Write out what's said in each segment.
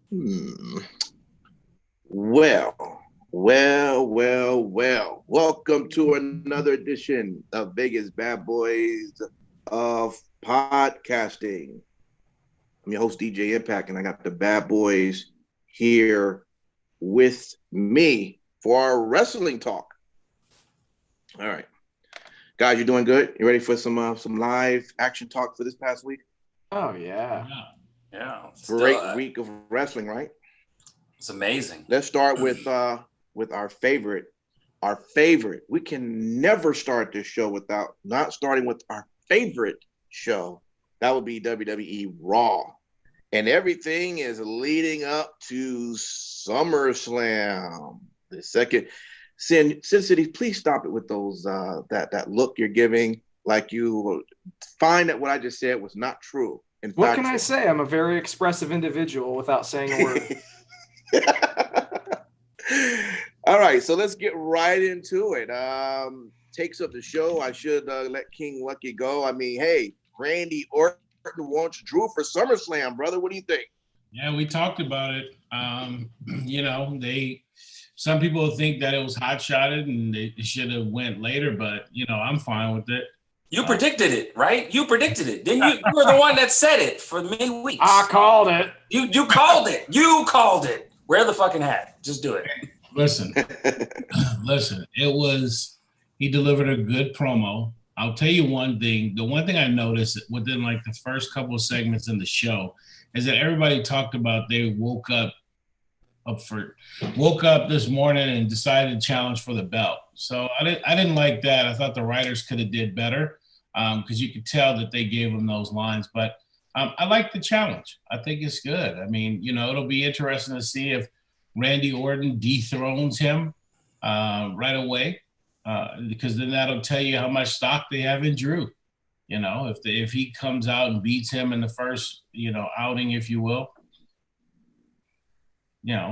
Hmm. Well. Welcome to another edition of Vegas Bad Boys of Podcasting. I'm your host, DJ Impact, and I got the Bad Boys here with me for our wrestling talk. All right. Guys, you doing good? You ready for some live action talk for this past week? Oh, yeah. Great week of wrestling, right? It's amazing. Let's start with our favorite. Our favorite. We can never start this show without not starting with our favorite show. That would be WWE Raw. And everything is leading up to SummerSlam. The second. Sin City, please stop it with those that look you're giving, like you find that what I just said was not true. What can I say? I'm a very expressive individual without saying a word. All right, so let's get right into it. Takes up the show. I should let King Lucky go. I mean, hey, Randy Orton wants Drew for SummerSlam, brother. What do you think? Yeah, we talked about it. Some people think that it was hot-shotted and it should have went later, but, I'm fine with it. You predicted it, right? You predicted it. Didn't you? You were the one that said it for many weeks. I called it. You called it. You called it. Wear the fucking hat. Just do it. Listen, he delivered a good promo. I'll tell you one thing. The one thing I noticed within like the first couple of segments in the show is that everybody talked about they woke up this morning and decided to challenge for the belt. So I didn't like that. I thought the writers could have did better because you could tell that they gave them those lines. But I like the challenge. I think it's good. I mean, it'll be interesting to see if Randy Orton dethrones him right away because then that'll tell you how much stock they have in Drew. If he comes out and beats him in the first, outing, if you will.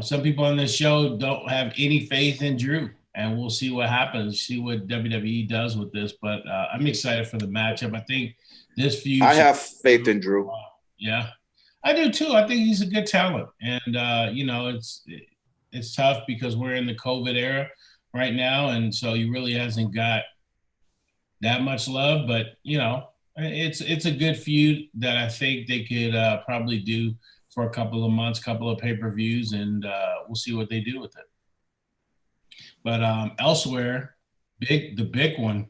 Some people on this show don't have any faith in Drew, and we'll see what happens, see what WWE does with this. But I'm excited for the matchup. I think this feud. I have faith in Drew. Yeah, I do too. I think he's a good talent, and it's tough because we're in the COVID era right now, and so he really hasn't got that much love. But it's a good feud that I think they could probably do for a couple of months, couple of pay-per-views, and we'll see what they do with it. But elsewhere, the big one,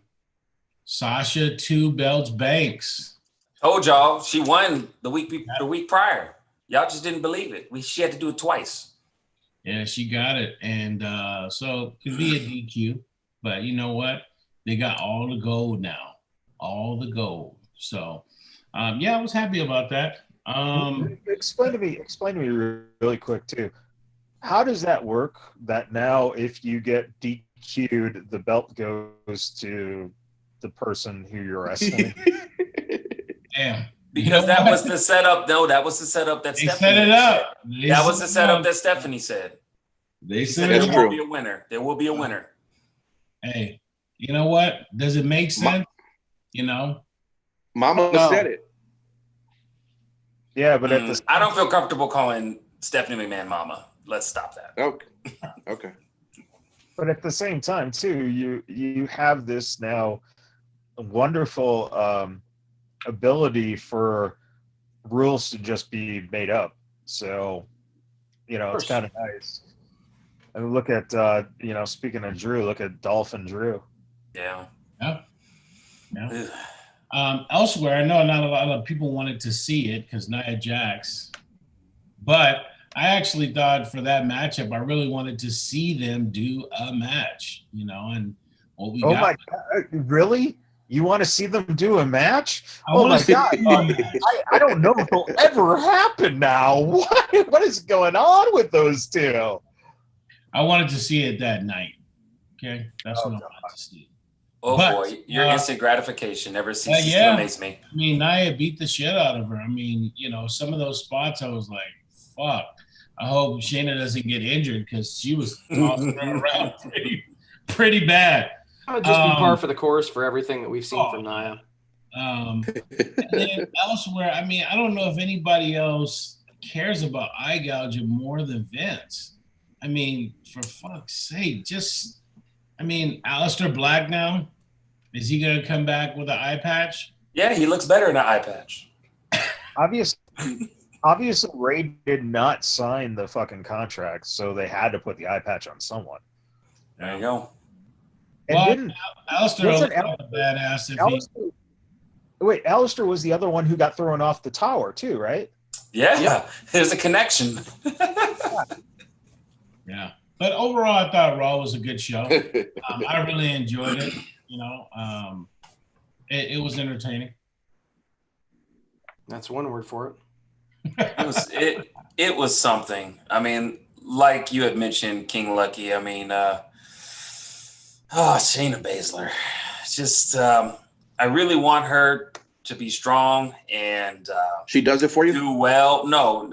Sasha Two Belts Banks. Told y'all she won the week prior. Y'all just didn't believe it. She had to do it twice. Yeah, she got it, and so it could be a DQ. But you know what? They got all the gold now, all the gold. So I was happy about that. Explain to me really quick too. How does that work? That now, if you get DQ'd, the belt goes to the person who you're wrestling. Damn. Because that was the setup. No, that was the setup that they Stephanie set it up. That was the setup that Stephanie said. They said there will be a winner. There will be a winner. Hey, you know what? Does it make sense? Mama said it. Yeah, but I don't feel comfortable calling Stephanie McMahon mama. Let's stop that. Okay. But at the same time, too, you have this now wonderful ability for rules to just be made up. So, it's kind of nice. I mean, look at speaking of Drew, look at Dolphin Drew. Yeah. Elsewhere, I know not a lot of people wanted to see it because Nia Jax, but I actually thought for that matchup, I really wanted to see them do a match, and what we got. Oh my God, really? You want to see them do a match? Oh my God. I don't know if it'll ever happen now. What is going on with those two? I wanted to see it that night. Okay? That's what I wanted to see. Oh, boy. Your instant gratification never ceases to amaze me. I mean, Nia beat the shit out of her. I mean, some of those spots I was like, fuck. I hope Shayna doesn't get injured because she was tossing her around pretty bad. That would just be par for the course for everything that we've seen from Nia. And then elsewhere, I mean, I don't know if anybody else cares about eye gouging more than Vince? I mean, for fuck's sake, Aleister Black now, is he going to come back with an eye patch? Yeah, he looks better in an eye patch. Obviously, Ray did not sign the fucking contract, so they had to put the eye patch on someone. There you go. And Well, Aleister wasn't looks like a badass if Aleister, wait, Aleister was the other one who got thrown off the tower too, right? Yeah, there's a connection. Yeah. But overall, I thought Raw was a good show. I really enjoyed it. You know, it was entertaining. That's one word for it. It was something. I mean, like you had mentioned, King Lucky. I mean, Shayna Baszler. Just, I really want her to be strong and she does it for you? do well. No.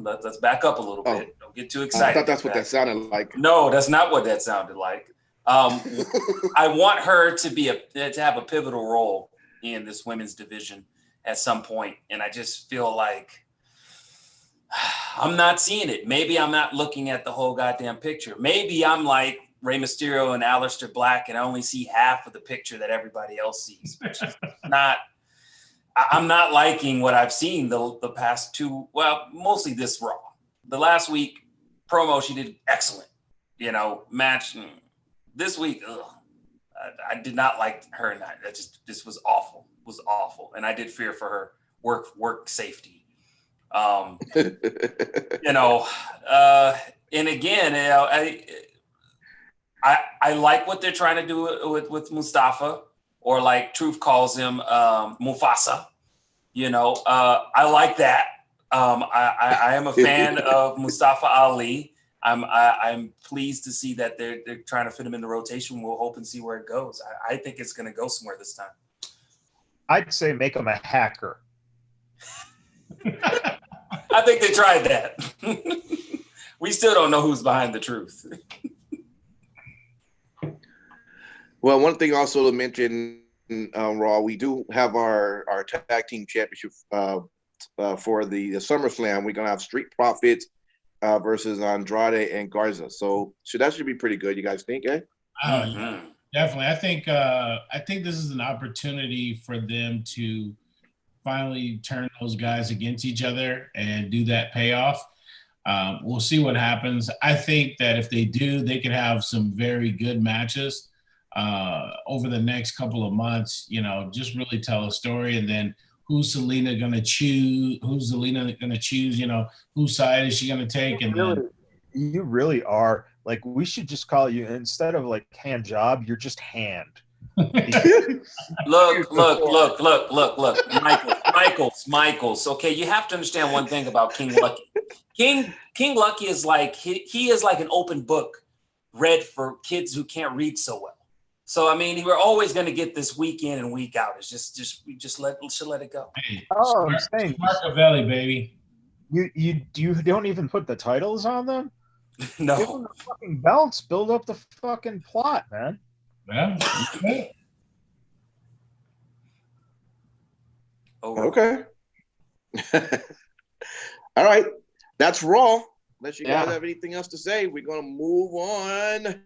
Let's back up a little bit. Don't get too excited. I thought that's what that sounded like. No, that's not what that sounded like. I want her to have a pivotal role in this women's division at some point, and I just feel like I'm not seeing it. Maybe I'm not looking at the whole goddamn picture. Maybe I'm like Rey Mysterio and Aleister Black, and I only see half of the picture that everybody else sees, which is not. I'm not liking what I've seen the past two. Well, mostly this Raw. The last week promo, she did excellent. You know, match. This week, I did not like her, and this was awful. It was awful, and I did fear for her work safety. You know, and again, you know, I like what they're trying to do with Mustafa, or like Truth calls him Mufasa. You know, I like that. I am a fan of Mustafa Ali. I'm pleased to see that they're trying to fit him in the rotation. We'll hope and see where it goes. I think it's going to go somewhere this time. I'd say make him a hacker. I think they tried that. We still don't know who's behind the truth. Well, one thing also to mention, Raw, we do have our tag team championship for the SummerSlam. We're going to have Street Profits versus Andrade and Garza. So that should be pretty good. You guys think, eh? Yeah, definitely. I think this is an opportunity for them to finally turn those guys against each other and do that payoff. We'll see what happens. I think that if they do, they could have some very good matches over the next couple of months. You know, just really tell a story, and then who's Selena going to choose? You know, whose side is she going to take? And you really are like, we should just call you, instead of like hand job, you're just hand. Look, Michaels. Okay, you have to understand one thing about King Lucky. King Lucky is like he is like an open book read for kids who can't read so well. So I mean, we're always going to get this week in and week out. It's just we should let it go. Hey, I'm saying, Machiavelli, baby. You don't even put the titles on them. No. Give them the fucking belts. Build up the fucking plot, man. Yeah. Okay. All right. That's Raw. Unless you guys have anything else to say, we're going to move on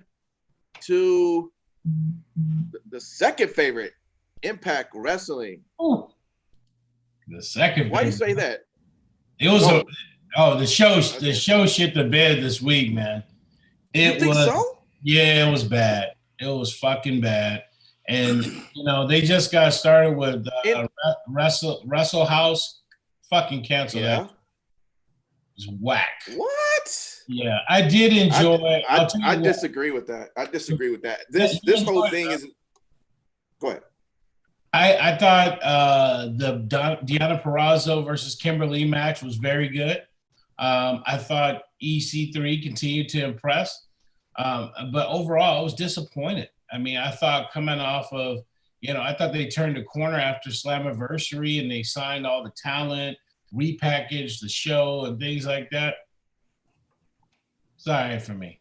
to the second favorite, Impact Wrestling. Ooh. The second. Why do you say that? It was the show shit the bed this week, man. You think so? Yeah, it was bad. It was fucking bad. And you know, they just got started with Wrestle House. Fucking cancel that. It was whack. What? Yeah, I did enjoy it. I disagree with that. This whole thing is. Go ahead. I thought the Deonna Purrazzo versus Kimberly match was very good. I thought EC3 continued to impress. But overall, I was disappointed. I mean, I thought coming off of, I thought they turned a corner after Slammiversary and they signed all the talent, repackaged the show and things like that. Sorry for me.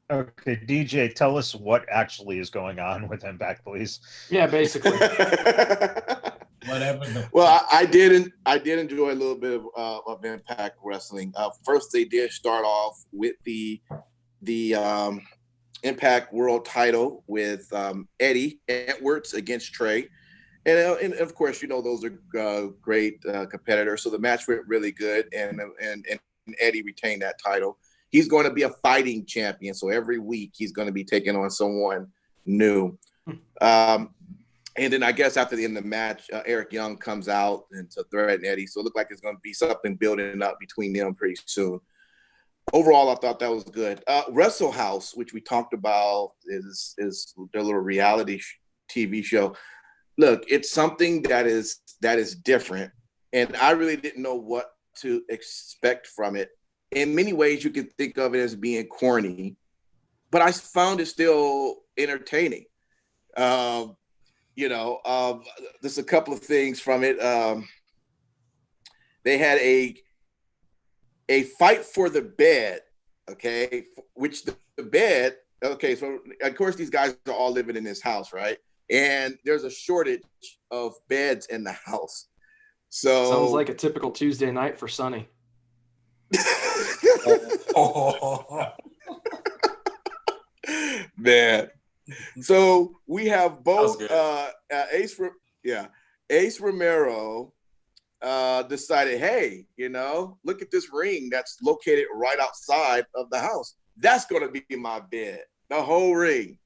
Okay, DJ, tell us what actually is going on with Impact, please. Yeah, basically. whatever the. Well, I did enjoy a little bit of Impact Wrestling. First, they did start off with the Impact World Title with Eddie Edwards against Trey, and of course, those are great competitors. So the match went really good, and Eddie retained that title. He's going to be a fighting champion, so every week he's going to be taking on someone new. And then I guess after the end of the match, Eric Young comes out and to threaten Eddie. So it looked like it's going to be something building up between them pretty soon. Overall, I thought that was good. Wrestle House, which we talked about, is their little reality TV show. Look, it's something that is different, and I really didn't know what to expect from it. In many ways, you can think of it as being corny, but I found it still entertaining. There's a couple of things from it. They had a fight for the bed, okay, which the bed, okay, so of course these guys are all living in this house, right? And there's a shortage of beds in the house. So sounds like a typical Tuesday night for Sonny. Man. So we have both Ace Romero decided, hey, look at this ring that's located right outside of the house. That's going to be my bed, the whole ring.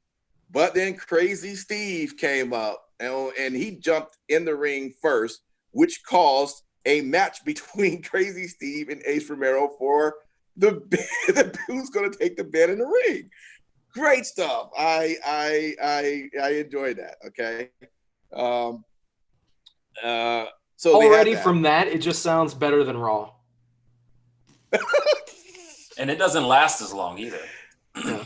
But then Crazy Steve came up and he jumped in the ring first, which caused a match between Crazy Steve and Ace Romero for the bed, who's going to take the bed in the ring. Great stuff. I enjoyed that. Okay. So already from that, it just sounds better than Raw. And it doesn't last as long either. Yeah.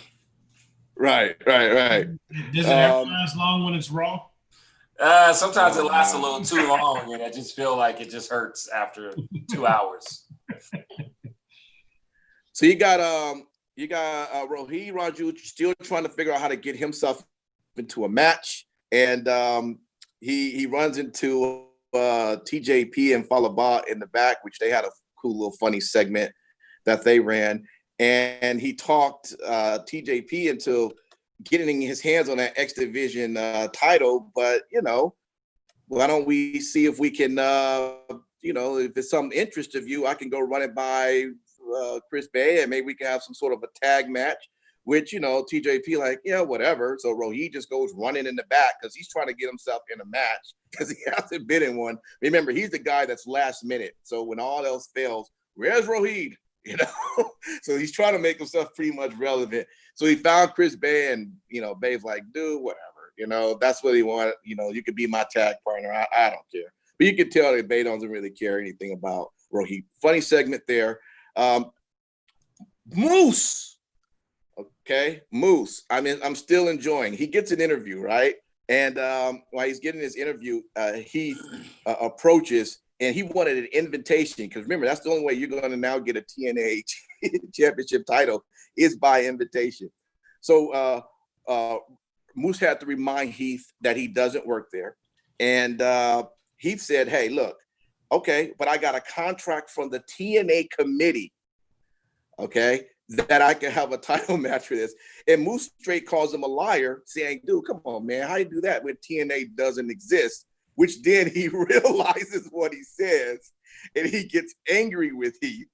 Right. Does it ever last long when it's Raw? Sometimes it lasts a little too long, and I just feel like it just hurts after 2 hours. So you got Rohit Raju still trying to figure out how to get himself into a match, and he runs into TJP and Falaba in the back, which they had a cool little funny segment that they ran, and he talked TJP into getting his hands on that X Division title, but why don't we see if we can if it's some interest of you, I can go run it by Chris Bay, and maybe we can have some sort of a tag match, which TJP like, yeah, whatever. So Rohit just goes running in the back because he's trying to get himself in a match because he hasn't been in one. Remember, he's the guy that's last minute, so when all else fails, where's Rohit? So he's trying to make himself pretty much relevant. So he found Chris Bay, and Bay's like, dude, whatever, that's what he wanted. You could be my tag partner. I don't care. But you can tell that Bay doesn't really care anything about Rohit. Funny segment there. Moose. Okay, Moose. I mean, I'm still enjoying. He gets an interview, right? And while he's getting his interview, he approaches, and he wanted an invitation because remember, that's the only way you're going to now get a TNA championship title is by invitation. So Moose had to remind Heath that he doesn't work there, and Heath said, "Hey, look, okay, but I got a contract from the TNA committee, okay, that I can have a title match for this." And Moose straight calls him a liar, saying, dude, come on, man, how do you do that when TNA doesn't exist? Which then he realizes what he says, and he gets angry with Heath,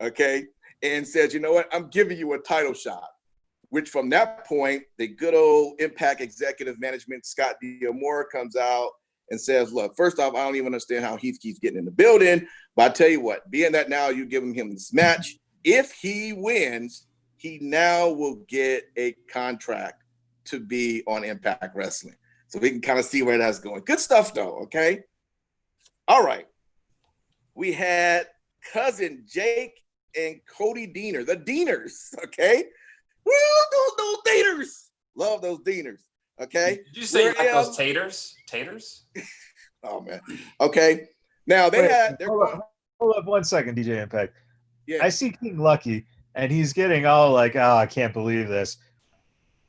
okay, and says, you know what, I'm giving you a title shot. Which from that point, the good old Impact executive management, Scott D'Amore, comes out and says, look, first off, I don't even understand how Heath keeps getting in the building, but I tell you what, being that now you're giving him this match, if he wins, he now will get a contract to be on Impact Wrestling. So we can kind of see where that's going. Good stuff, though, okay? All right. We had cousin Jake and Cody Deaner, the Deaners, okay? Woo, those Deaners. Love those Deaners, okay? Did you say you like those taters? Taters? Oh, man. Okay. Now, Hold up 1 second, DJ Impact. Yeah. I see King Lucky, and he's getting all like, oh, I can't believe this.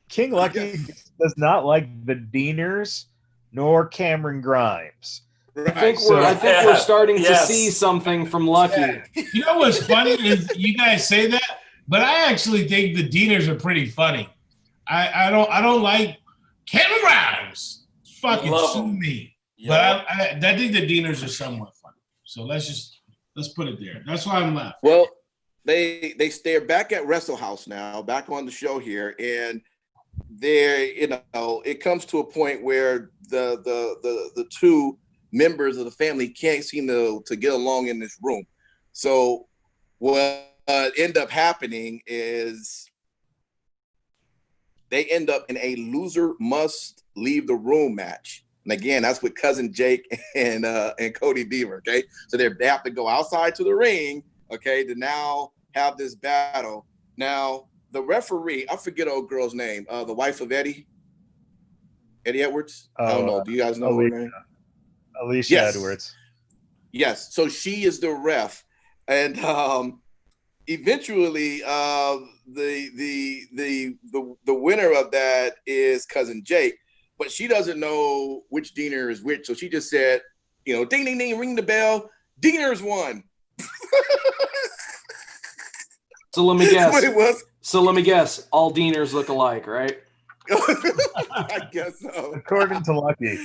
King Lucky does not like the Deaners nor Cameron Grimes. I think we're starting to see something from Lucky. Yeah. You know what's funny is you guys say that, but I actually think the Deaners are pretty funny. I don't like Cameron Grimes. Fucking sue me. Yeah. But I think the Deaners are somewhat funny. So let's put it there. That's why I'm laughing. Well, they're back at Wrestle House now, back on the show here, and it comes to a point where the two members of the family can't seem to get along in this room. So what end up happening is they end up in a loser must leave the room match. And again, that's with Cousin Jake and Cody Deaver. Okay, so they have to go outside to the ring. Okay, to now have this battle. Now the referee, I forget old girl's name. The wife of Eddie Edwards. I don't know. Do you guys know her name? Alicia Edwards. Yes. So she is the ref, and eventually the winner of that is Cousin Jake, but she doesn't know which Diener is which. So she just said, ding ding ding, ring the bell. Diener's won. So let me guess. All Deaners look alike, right? I guess so. According to Lucky.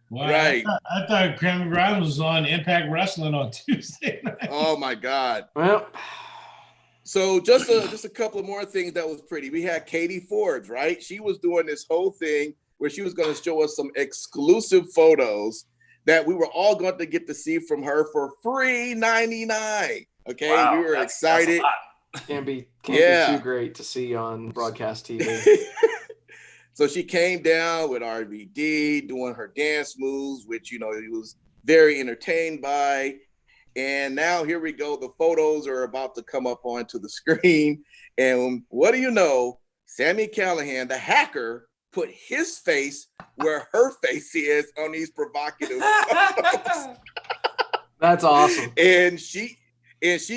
Wow, right. I thought Cameron Grimes was on Impact Wrestling on Tuesday night. Oh my God. Well, so just a couple of more things that was pretty. We had Katie Forbes, right? She was doing this whole thing where she was going to show us some exclusive photos that we were all going to get to see from her for free $99. Okay, wow, we were excited. Can't be too great to see on broadcast TV. So she came down with RVD doing her dance moves, which he was very entertained by. And now here we go. The photos are about to come up onto the screen. And what do you know? Sami Callihan, the hacker, put his face where her face is on these provocative photos. That's awesome. And she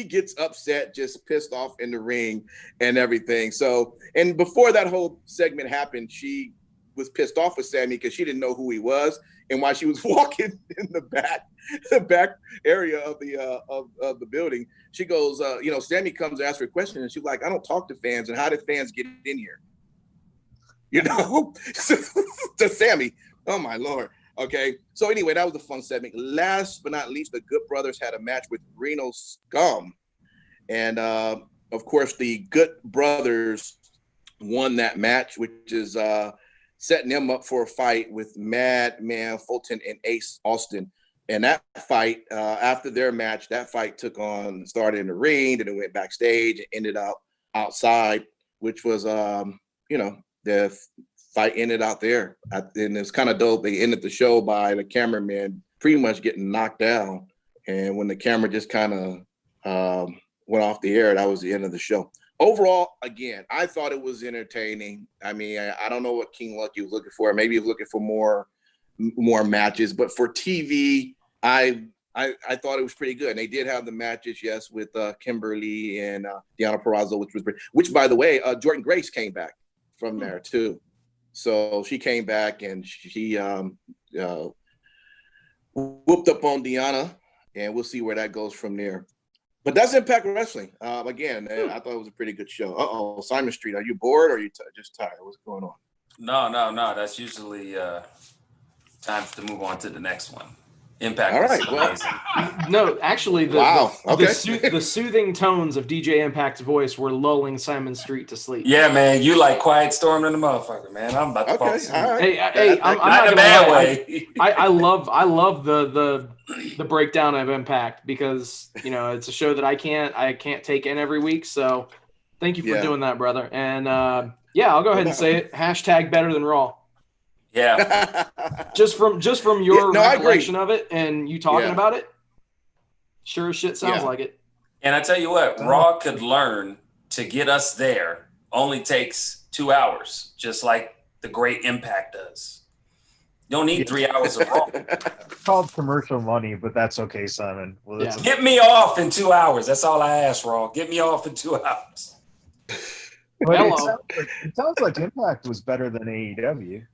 gets upset, just pissed off in the ring and everything. So, and before that whole segment happened, she was pissed off with Sami because she didn't know who he was. And while she was walking in the back area of the building, she goes, Sami comes to ask her a question, and she's like, I don't talk to fans, and how did fans get in here? To Sami. Oh my Lord. Okay, so anyway, that was a fun segment. Last but not least, the Good Brothers had a match with Reno Scum. And, of course, the Good Brothers won that match, which is setting them up for a fight with Madman Fulton and Ace Austin. And that fight, after their match, that fight started in the ring, then it went backstage and ended up outside, which was, the fight ended out there. And it's kind of dope. They ended the show by the cameraman pretty much getting knocked down. And when the camera just kind of went off the air, that was the end of the show. Overall, again, I thought it was entertaining. I mean, I don't know what King Lucky was looking for. Maybe he was looking for more matches. But for TV, I thought it was pretty good. And they did have the matches, yes, with Kimberly and Deonna Purrazzo, which, by the way, Jordan Grace came back from there, too. So she came back and she whooped up on Deonna, and we'll see where that goes from there. But that's Impact Wrestling. Again, I thought it was a pretty good show. Uh-oh, Simon Street, are you bored or are you just tired? What's going on? No. That's usually time to move on to the next one. Impact. All right. Well, no, actually, the soothing tones of DJ Impact's voice were lulling Simon Street to sleep. Yeah, man, you like quiet storming in the motherfucker, man. I'm about to fall asleep. Hey, I'm not in a bad way. I love the breakdown of Impact because it's a show that I can't take in every week. So thank you for doing that, brother. And I'll go ahead and say it. # better than Raw. Yeah. just from your recollection of it and you talking about it, sure as shit sounds like it. And I tell you what, Raw could learn to get us there only takes 2 hours, just like the great Impact does. You don't need 3 hours of Raw. It's called commercial money, but that's okay, Simon. Well, Get me off in 2 hours. That's all I ask, Raw. Get me off in 2 hours. But it sounds like Impact was better than AEW.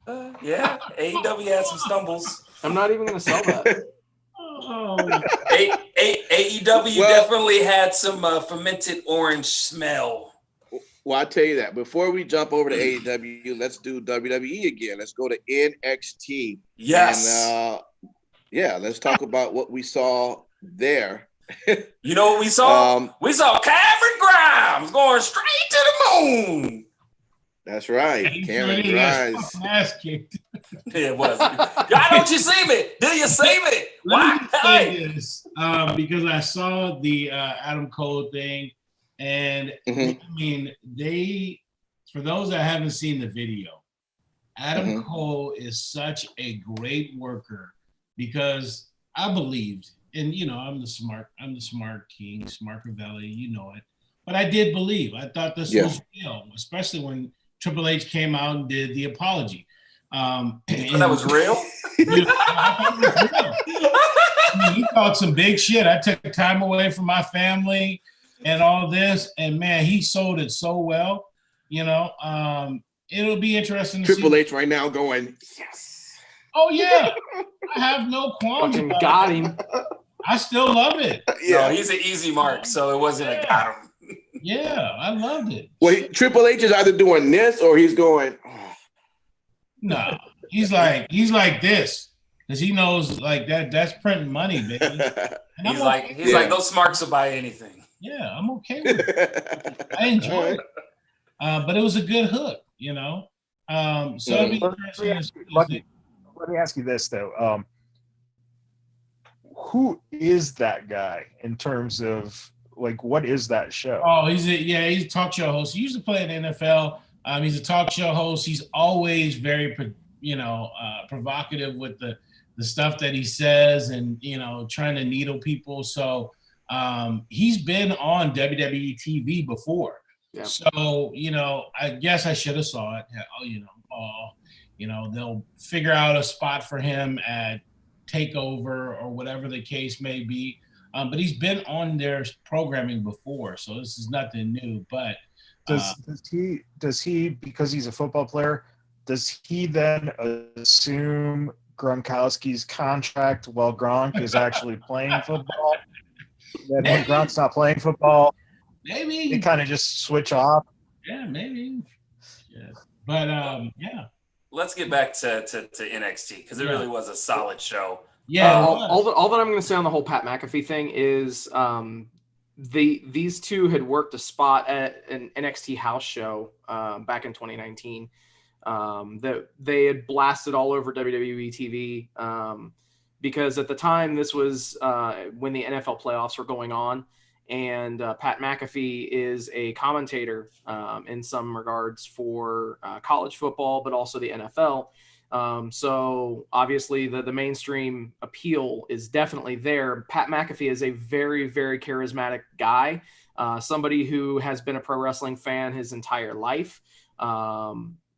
Yeah, AEW had some stumbles. I'm not even going to sell that. AEW definitely had some fermented orange smell. Well, I'll tell you that. Before we jump over to AEW, let's do WWE again. Let's go to NXT. Yes. And let's talk about what we saw there. You know what we saw? We saw Cameron Grimes going straight to the moon. That's right. Cameron Grimes. It was. Why don't you see me? Do you see me? Why? Say this, because I saw the Adam Cole thing, and I mean, for those that haven't seen the video, Adam Cole is such a great worker because I believed, and I'm the smart king, smart Ravelli, you know it. But I did believe. I thought this was real, especially when Triple H came out and did the apology. That was real? He talked some big shit. I took time away from my family and all this, and man, he sold it so well. It'll be interesting to see. Triple H right now going, yes. Oh yeah, I have no qualms. Fucking got him. I still love it. Yeah, no, he's an easy mark, so it wasn't a got him. Yeah, I loved it. Well, Triple H is either doing this or he's going. No, he's like this because he knows like that. That's printing money, baby. He's like those smarks will buy anything. Yeah, I'm okay with it. I enjoy it, but it was a good hook, So it'd be interesting. Let me ask you this though: who is that guy in terms of like what is that show? Oh, he's a talk show host. He used to play in the NFL. He's a talk show host. He's always very, provocative with the stuff that he says and, trying to needle people. So he's been on WWE TV before. Yeah. So, I guess I should have saw it. They'll figure out a spot for him at TakeOver or whatever the case may be. But he's been on their programming before. So this is nothing new, but does he because he's a football player, does he then assume Gronkowski's contract while Gronk is actually playing football? Then when Gronk's not playing football, maybe they kind of just switch off. Yeah, maybe. Yeah. But let's get back to NXT because it really was a solid show. Yeah. All that I'm going to say on the whole Pat McAfee thing is these two had worked a spot at an NXT house show back in 2019 that they had blasted all over WWE TV because at the time this was when the NFL playoffs were going on, and Pat McAfee is a commentator in some regards for college football, but also the NFL. So obviously the mainstream appeal is definitely there. Pat McAfee is a very, very charismatic guy, somebody who has been a pro wrestling fan his entire life.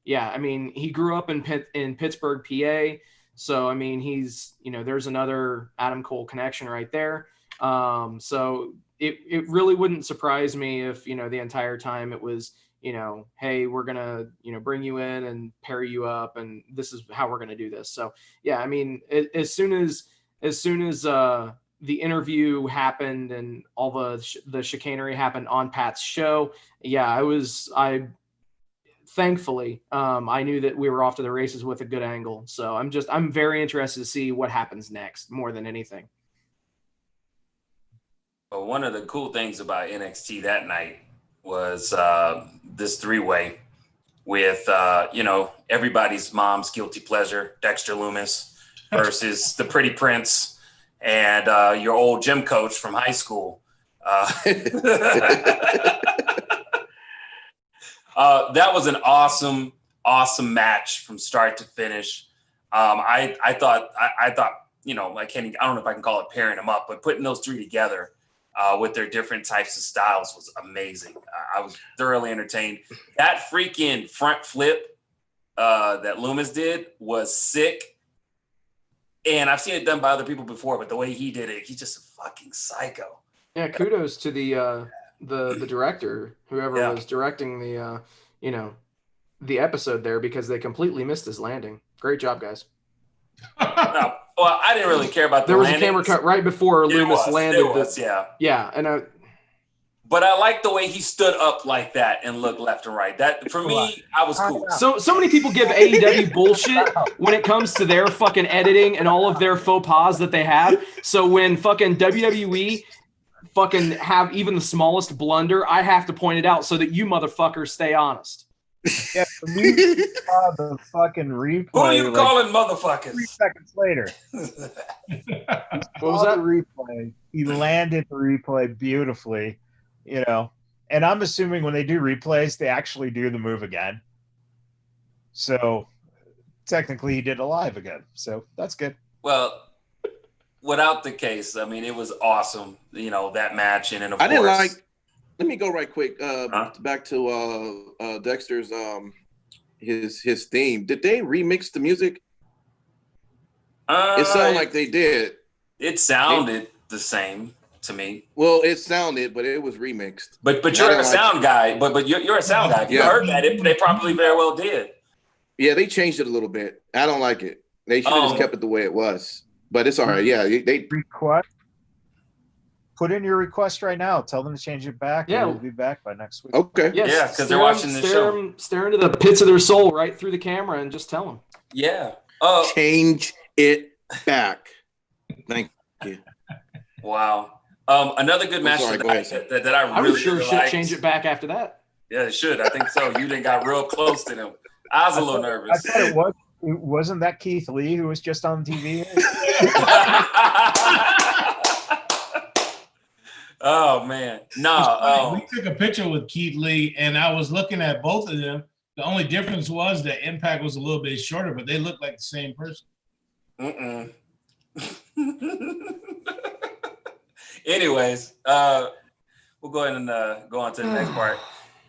He grew up in Pittsburgh, PA. So, he's, there's another Adam Cole connection right there. So it really wouldn't surprise me if, the entire time it was, hey, we're going to, bring you in and pair you up, and this is how we're going to do this. So, yeah, as soon as the interview happened and all the chicanery happened on Pat's show, thankfully, I knew that we were off to the races with a good angle. So I'm very interested to see what happens next more than anything. Well, one of the cool things about NXT that night was this three-way with, everybody's mom's guilty pleasure, Dexter Lumis, versus the Pretty Prince and your old gym coach from high school. That was an awesome match from start to finish. I thought, I don't know if I can call it pairing them up, but putting those three together with their different types of styles was amazing. I was thoroughly entertained. That freaking front flip that Loomis did was sick. And I've seen it done by other people before, but the way he did it, he's just a fucking psycho. Yeah, kudos to the director, whoever was directing the episode there because they completely missed his landing. Great job, guys. No, well, I didn't really care about the There was landings. a camera cut right before Loomis landed. Yeah. And but I like the way he stood up like that and looked left and right. That for me, I was cool. So many people give AEW bullshit when it comes to their fucking editing and all of their faux pas that they have. So when fucking WWE fucking have even the smallest blunder, I have to point it out so that you motherfuckers stay honest. Yeah, we saw the fucking replay. Who are you calling motherfuckers? 3 seconds later. What was that? The replay. He landed the replay beautifully, you know. And I'm assuming when they do replays, they actually do the move again. So technically, he did it live again. So that's good. Well, without the case, I mean, it was awesome. You know, that match, and then of course, didn't like. Let me go right quick. Back to Dexter's his theme. Did they remix the music? It sounded like they did. It sounded the same to me. Well, it sounded, but it was remixed. But you're a sound guy. But you're a sound guy. If you heard that, they probably very well did. Yeah, they changed it a little bit. I don't like it. They should have just kept it the way it was. But it's all right. Yeah, they request. Put in your request right now. Tell them to change it back. Yeah, we'll be back by next week. Okay. Yes, yeah, because they're watching the show. Stare into the pits of their soul right through the camera and just tell them. Yeah. Change it back. Thank you. Wow. Another good match that I really should change it back after that. Yeah, it should. I think so. You done got real close to them. I was a little nervous. I thought it was. Wasn't that Keith Lee who was just on TV? Oh man, no. We took a picture with Keith Lee, and I was looking at both of them. The only difference was that Impact was a little bit shorter, but they looked like the same person. Anyways, we'll go ahead and go on to the next part.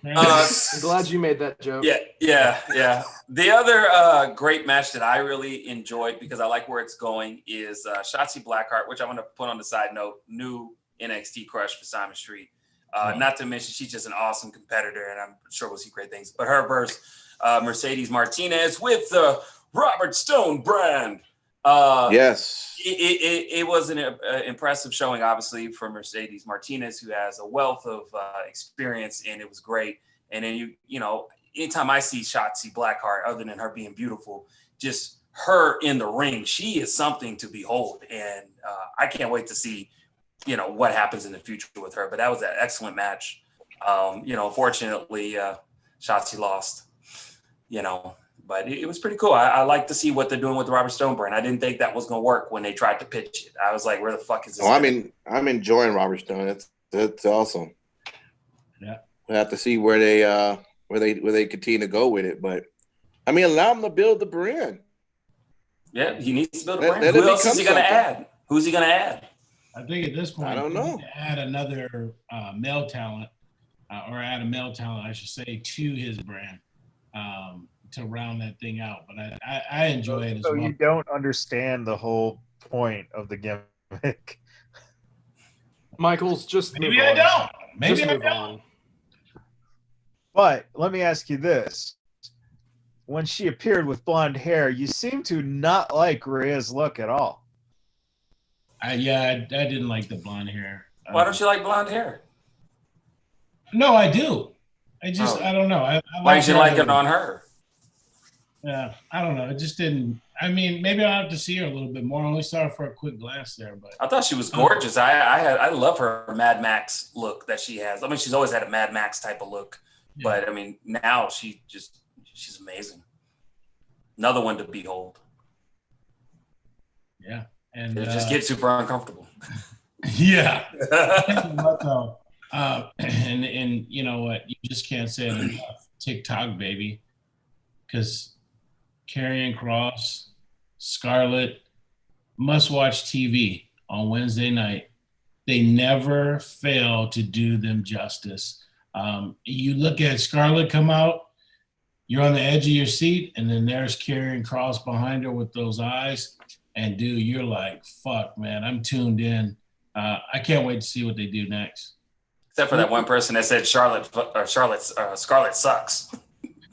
I'm glad you made that joke. Yeah. The other great match that I really enjoyed because I like where it's going is Shotzi Blackheart, which I'm going to put on the side note, new NXT crush for Simon Street. Not to mention she's just an awesome competitor, and I'm sure we'll see great things. But her versus Mercedes Martinez with the Robert Stone brand. Yes. It was an impressive showing, obviously, for Mercedes Martinez, who has a wealth of experience, and it was great. And then, you know, anytime I see Shotzi Blackheart, other than her being beautiful, just her in the ring, she is something to behold. And I can't wait to see, you know, what happens in the future with her. But that was an excellent match. You know, fortunately, Shotzi lost, you know. But it was pretty cool. I like to see what they're doing with the Robert Stone brand. I didn't think that was going to work when they tried to pitch it. I was like, where the fuck is this? I'm enjoying Robert Stone. That's awesome. Yeah. We'll have to see where they continue to go with it. But I mean, allow them to build the brand. Yeah, he needs to build a brand. Who else is he going to add? Who's he going to add? I think at this point, I don't know. Add another male talent, or add a male talent, I should say, to his brand. To round that thing out, but I enjoy it as well. So you don't understand the whole point of the gimmick. Michael's just maybe I don't. Maybe I don't. But let me ask you this: when she appeared with blonde hair, you seem to not like Rhea's look at all. I didn't like the blonde hair. Why don't you like blonde hair? No, I do. I don't know. Why did you like it on her? Yeah, I don't know. It just didn't. I mean, maybe I'll have to see her a little bit more. I only saw her for a quick glance there, but I thought she was gorgeous. I love her Mad Max look that she has. I mean, she's always had a Mad Max type of look, but I mean, now she's amazing. Another one to behold. Yeah, and it just gets super uncomfortable. Yeah. And you know what? You just can't say it enough. TikTok, baby, because Karrion Kross, Scarlett, must-watch TV on Wednesday night. They never fail to do them justice. You look at Scarlett come out, you're on the edge of your seat, and then there's Karrion Kross behind her with those eyes. And, dude, you're like, fuck, man, I'm tuned in. I can't wait to see what they do next. Except for that one person that said Scarlett sucks.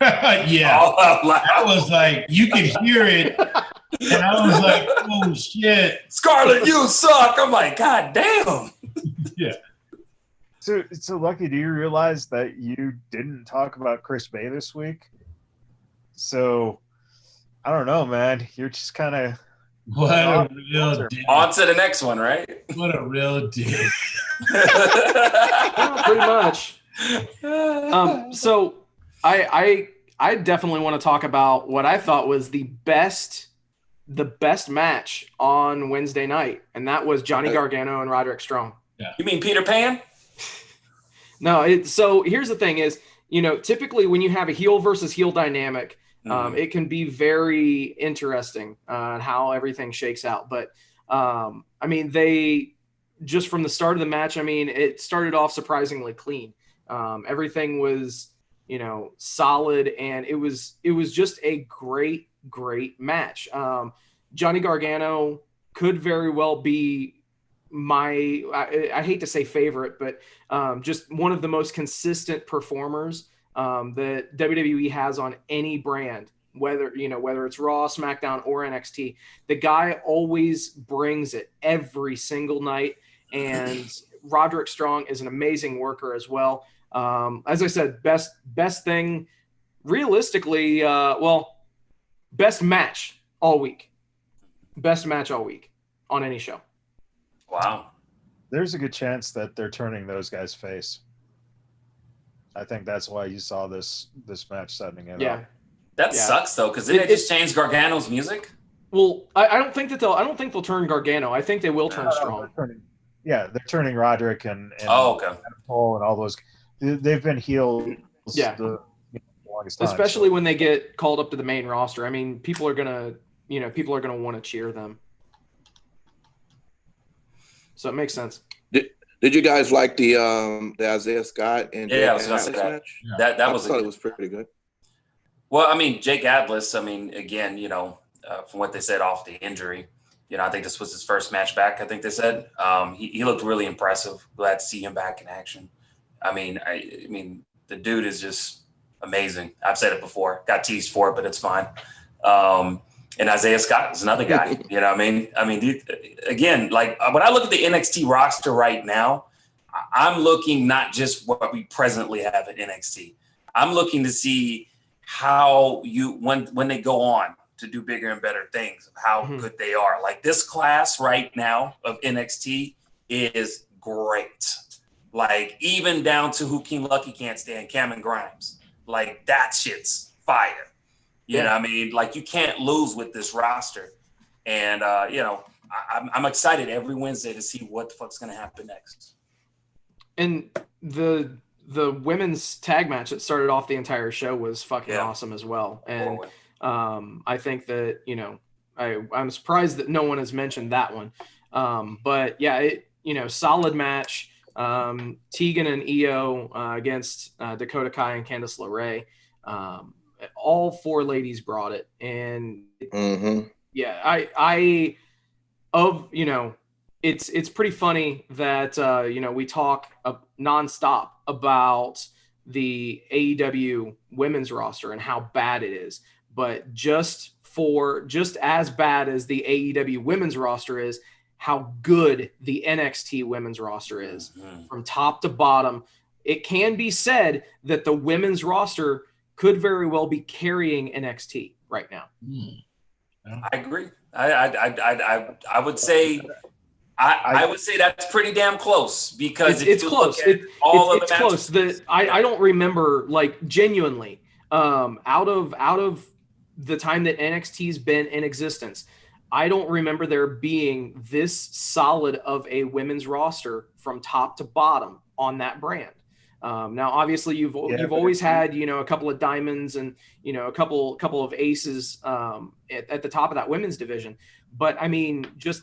Yeah. I was like, you could hear it. And I was like, oh, shit. Scarlett, you suck. I'm like, God damn. Yeah. So Lucky, do you realize that you didn't talk about Chris Bay this week? So, I don't know, man. You're just kind of... What a real dick. On to the next one, right? What a real dick. Yeah, pretty much. So I definitely want to talk about what I thought was the best match on Wednesday night, and that was Johnny Gargano and Roderick Strong. Yeah. You mean Peter Pan? No, so here's the thing is, typically when you have a heel versus heel dynamic, it can be very interesting on how everything shakes out. But I mean, they just from the start of the match, I mean, it started off surprisingly clean. Everything was, solid, and it was just a great match. Johnny Gargano could very well be I hate to say favorite, but just one of the most consistent performers that WWE has on any brand, whether it's Raw, SmackDown, or NXT. The guy always brings it every single night, and Roderick Strong is an amazing worker as well. As I said, best thing, realistically, best match all week. Best match all week on any show. Wow. There's a good chance that they're turning those guys face. I think that's why you saw this match setting it up. That sucks though, because didn't they just change Gargano's music? Well, I don't think they'll turn Gargano. I think they will turn Strong. They're turning Roderick and okay. Paul and all those. They've been healed. Yeah. The longest time, especially when they get called up to the main roster. I mean, people are gonna want to cheer them. So it makes sense. Did you guys like the Isaiah Scott and I was gonna say match? That I was thought it was pretty good. Well, I mean, Jake Atlas, I mean, again, from what they said off the injury, I think this was his first match back, I think they said. He looked really impressive. Glad to see him back in action. I mean, the dude is just amazing. I've said it before. Got teased for it, but it's fine. And Isaiah Scott is another guy. You know what I mean? I mean, again, like when I look at the NXT roster right now, I'm looking not just what we presently have at NXT. I'm looking to see how when they go on to do bigger and better things, how good they are. Like this class right now of NXT is great. Like even down to who King Lucky can't stand, Cameron Grimes. Like that shit's fire. You know what I mean? Like you can't lose with this roster. And, I'm excited every Wednesday to see what the fuck's going to happen next. And the women's tag match that started off the entire show was fucking awesome as well. And I think that, I'm surprised that no one has mentioned that one. But yeah, solid match. Tegan and Io against Dakota Kai and Candice LeRae. All four ladies brought it. And it's pretty funny that, we talk nonstop about the AEW women's roster and how bad it is. But just as bad as the AEW women's roster is, how good the NXT women's roster is from top to bottom. It can be said that the women's roster could very well be carrying NXT right now. I agree. I would say I would say that's pretty damn close because it's close. It's close. I don't remember, like, genuinely out of the time that NXT's been in existence, I don't remember there being this solid of a women's roster from top to bottom on that brand. Now, obviously, you've always had, a couple of diamonds and, a couple of aces at the top of that women's division. But I mean, just,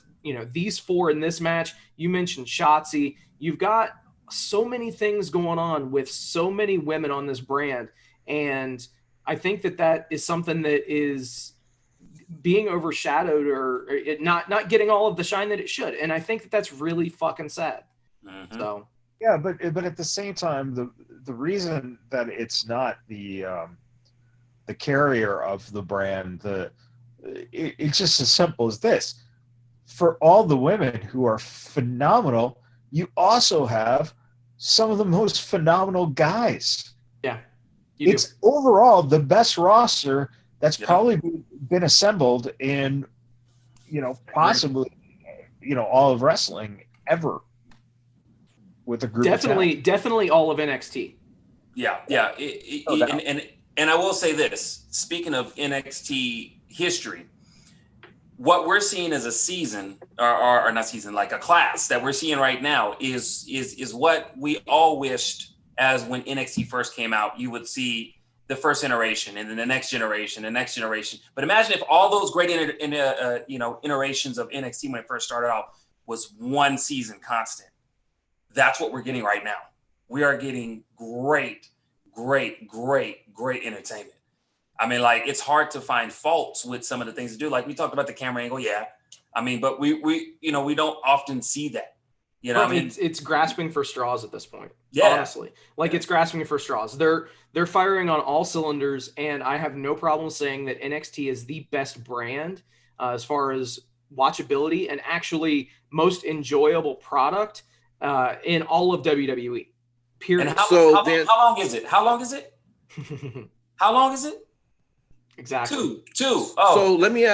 these four in this match, you mentioned Shotzi. You've got so many things going on with so many women on this brand. And I think that is something that is being overshadowed or it not getting all of the shine that it should. And I think that's really fucking sad. So. Yeah, but at the same time, the reason that it's not the the carrier of the brand. It's just as simple as this. For all the women who are phenomenal, you also have some of the most phenomenal guys. Yeah. It's overall the best roster that's probably been assembled in, possibly, all of wrestling ever with a group definitely all of NXT. Yeah. And I will say this, speaking of NXT history, what we're seeing as a season or not season, like a class that we're seeing right now is what we all wished as when NXT first came out. You would see the first iteration and then the next generation. But imagine if all those great iterations of NXT when it first started out was one season constant. That's what we're getting right now. We are getting great entertainment. I mean, like, it's hard to find faults with some of the things to do. Like we talked about the camera angle. Yeah. I mean, but we don't often see that. It's grasping for straws at this point. Yeah. Honestly. It's grasping for straws. They're firing on all cylinders, and I have no problem saying that NXT is the best brand as far as watchability and actually most enjoyable product in all of WWE. Period. And how long is it? How long is it? How long is it? Exactly. Two. Oh. So let me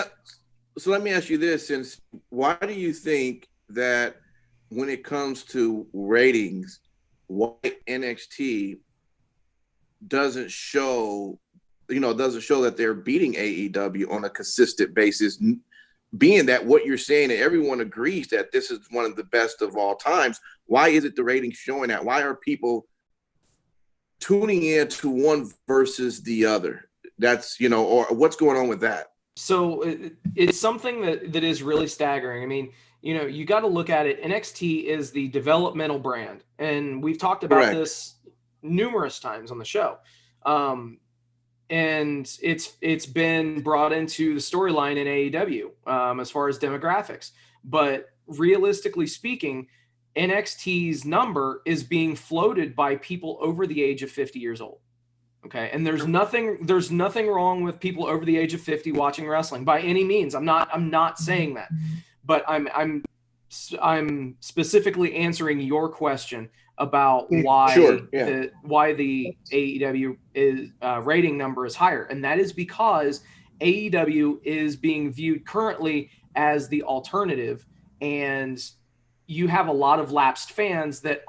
ask you this: since why do you think that when it comes to ratings, why NXT doesn't show that they're beating AEW on a consistent basis, being that what you're saying and everyone agrees that this is one of the best of all times? Why is it the ratings showing that? Why are people tuning in to one versus the other? That's, or what's going on with that? So it's something that is really staggering. I mean, you got to look at it. NXT is the developmental brand, and we've talked about this numerous times on the show. And it's been brought into the storyline in AEW as far as demographics. But realistically speaking, NXT's number is being floated by people over the age of 50 years old. Okay. And there's nothing wrong with people over the age of 50 watching wrestling by any means. I'm not saying that, but I'm specifically answering your question about why the AEW is rating number is higher. And that is because AEW is being viewed currently as the alternative, and you have a lot of lapsed fans that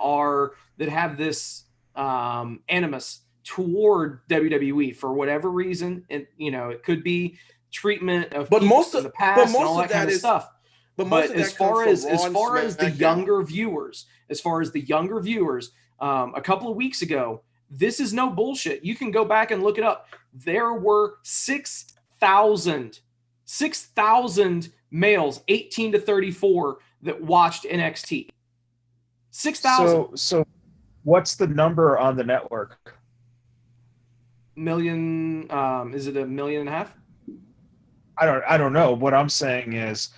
have this animus toward WWE for whatever reason. And it could be treatment of most in the past and all that kind of stuff. But as far as the younger viewers, a couple of weeks ago, this is no bullshit. You can go back and look it up. There were 6,000 males 18 to 34 that watched NXT. 6,000. So what's the number on the network? Million? Is it 1.5 million? I don't know. What I'm saying is,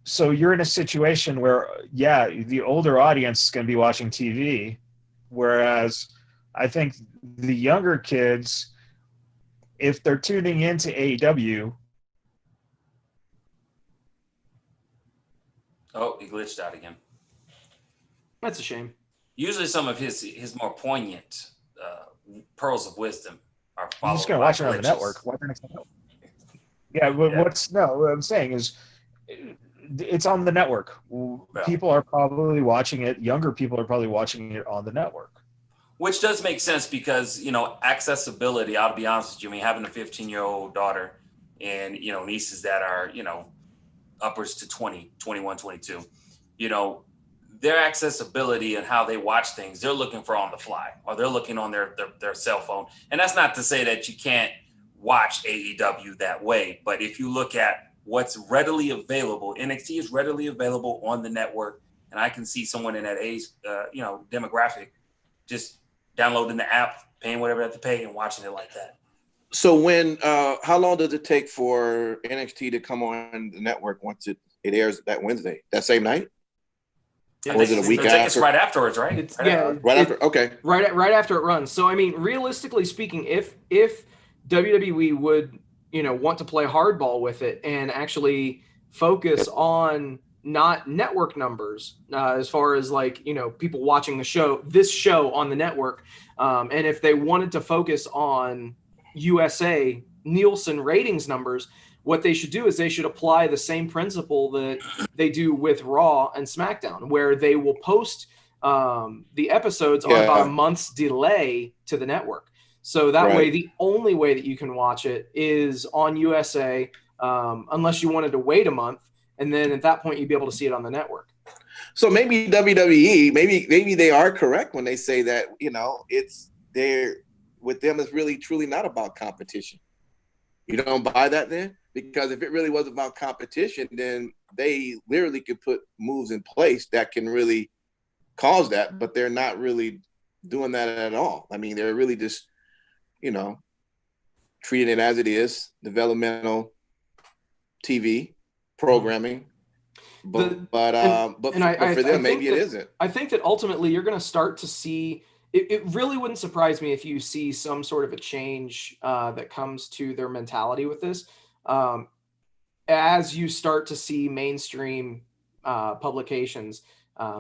so you're in a situation where, the older audience is going to be watching TV, whereas I think the younger kids, if they're tuning into AEW. Oh, he glitched out again. That's a shame. Usually some of his more poignant pearls of wisdom are followed. You're just going to watch it on the network. Why not? Yeah, what I'm saying is, it's on the network. People are probably watching it. Younger people are probably watching it on the network. Which does make sense because, accessibility, I'll be honest with you, having a 15-year-old daughter and, nieces that are, upwards to 20, 21, 22, their accessibility and how they watch things, they're looking for on the fly, or they're looking on their cell phone. And that's not to say that you can't watch AEW that way. But if you look at what's readily available, NXT is readily available on the network. And I can see someone in that age, demographic, just downloading the app, paying whatever they have to pay and watching it like that. So how long does it take for NXT to come on the network once it airs that Wednesday, that same night? Yeah, or is it a week after? It's right afterwards, right? Right after. Okay. Right after it runs. So, realistically speaking, if WWE would, want to play hardball with it and actually focus on not network numbers as far as like, people watching this show on the network. And if they wanted to focus on USA Nielsen ratings numbers, what they should do is they should apply the same principle that they do with Raw and SmackDown, where they will post the episodes on about a month's delay to the network. So that way, the only way that you can watch it is on USA, unless you wanted to wait a month. And then at that point, you'd be able to see it on the network. So maybe WWE, maybe they are correct when they say that, with them, it's really truly not about competition. You don't buy that then? Because if it really was about competition, then they literally could put moves in place that can really cause that, but they're not really doing that at all. I mean, they're really just, treating it as it is, developmental TV programming. But for them, maybe it isn't. I think that ultimately you're going to start to see. It really wouldn't surprise me if you see some sort of a change that comes to their mentality with this. As you start to see mainstream publications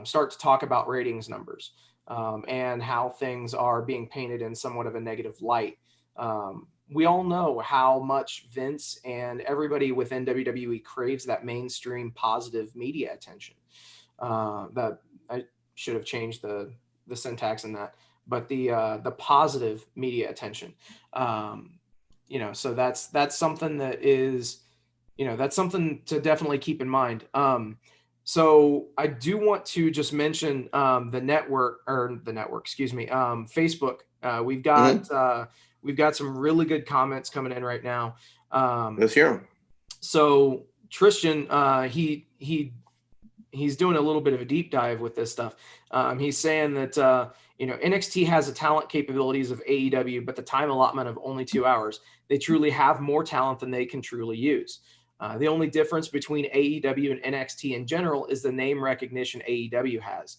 start to talk about ratings numbers and how things are being painted in somewhat of a negative light. We all know how much Vince and everybody within WWE craves that mainstream positive media attention. That I should have changed the syntax in that, but the positive media attention. So that's something that is, that's something to definitely keep in mind. So I do want to just mention Facebook. We've got some really good comments coming in right now. Let's hear them. So Tristan, he's doing a little bit of a deep dive with this stuff. He's saying that NXT has the talent capabilities of AEW, but the time allotment of only 2 hours. They truly have more talent than they can truly use. The only difference between AEW and NXT in general is the name recognition AEW has.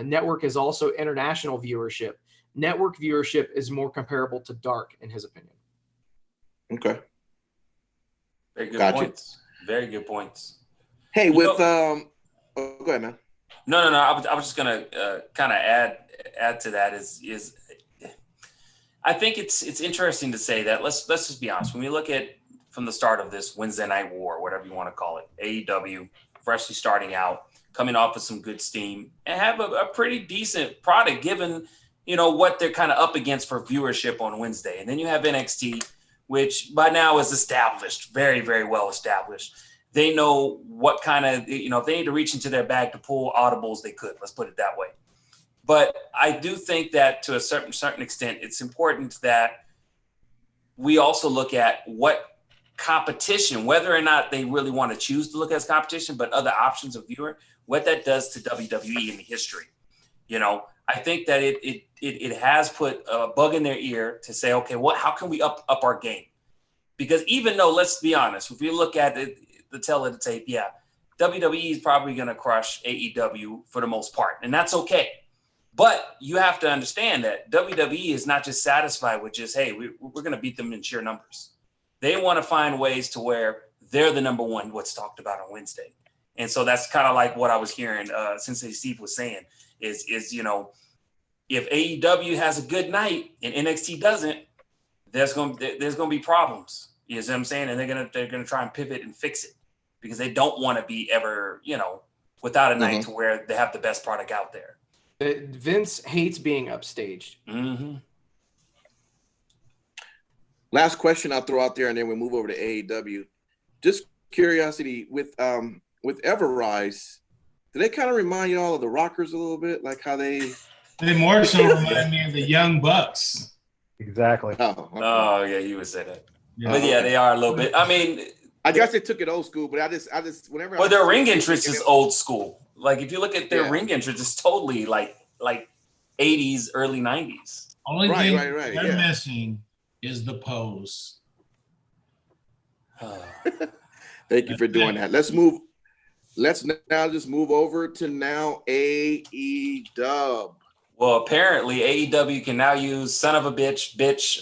Network is also international viewership. Network viewership is more comparable to Dark, in his opinion. Okay. Very good points. Very good points. Hey, go ahead, man. No. I was just gonna kind of add to that. Is I think it's interesting to say that. Let's just be honest. When we look at from the start of this Wednesday Night War, whatever you want to call it, AEW freshly starting out, coming off of some good steam, and have a pretty decent product given what they're kind of up against for viewership on Wednesday. And then you have NXT, which by now is established, very, very well established. They know what kind of, if they need to reach into their bag to pull audibles, they could. Let's put it that way. But I do think that to a certain extent, it's important that we also look at what competition, whether or not they really want to choose to look at as competition, but other options of viewer, what that does to WWE in the history. I think that it has put a bug in their ear to say, okay, how can we up our game? Because even though, let's be honest, if you look at the tail of the tape, WWE is probably going to crush AEW for the most part, and that's okay. But you have to understand that WWE is not just satisfied with just, hey, we're going to beat them in sheer numbers. They want to find ways to where they're the number one, what's talked about on Wednesday. And so that's kind of like what I was hearing Sensei Steve was saying is if AEW has a good night and NXT doesn't, there's going to be problems. You know what I'm saying? And they're going to try and pivot and fix it because they don't want to be ever, without a night to where they have the best product out there. Vince hates being upstaged. Mm-hmm. Last question I'll throw out there, and then we'll move over to AEW. Just curiosity with Everrise, do they kind of remind you all of the Rockers a little bit, like how they more so remind me of the Young Bucks. Exactly. Oh yeah, you would say that. Yeah. But yeah, they are a little bit. I mean, I guess they took it old school, but I just whenever. Well, their ring entrance is old school. Like if you look at their ring entrance, it's totally like 80s, early 90s. Only thing they're missing is the pose. Thank you for doing that. Let's now just move over to AEW. Well, apparently AEW can now use son of a bitch,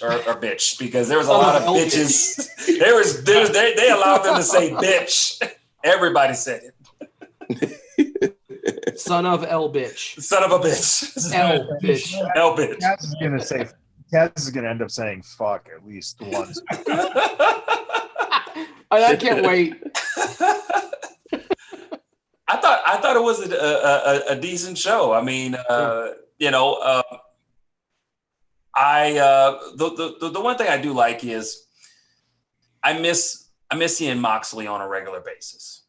or bitch, because there was a lot of bitches. They allowed them to say bitch. Everybody said it. Son of L bitch. Son of a bitch. L bitch. L bitch. Taz is gonna end up saying fuck at least once. I can't wait. I thought it was a decent show. I mean, the one thing I do like is I miss seeing Moxley on a regular basis.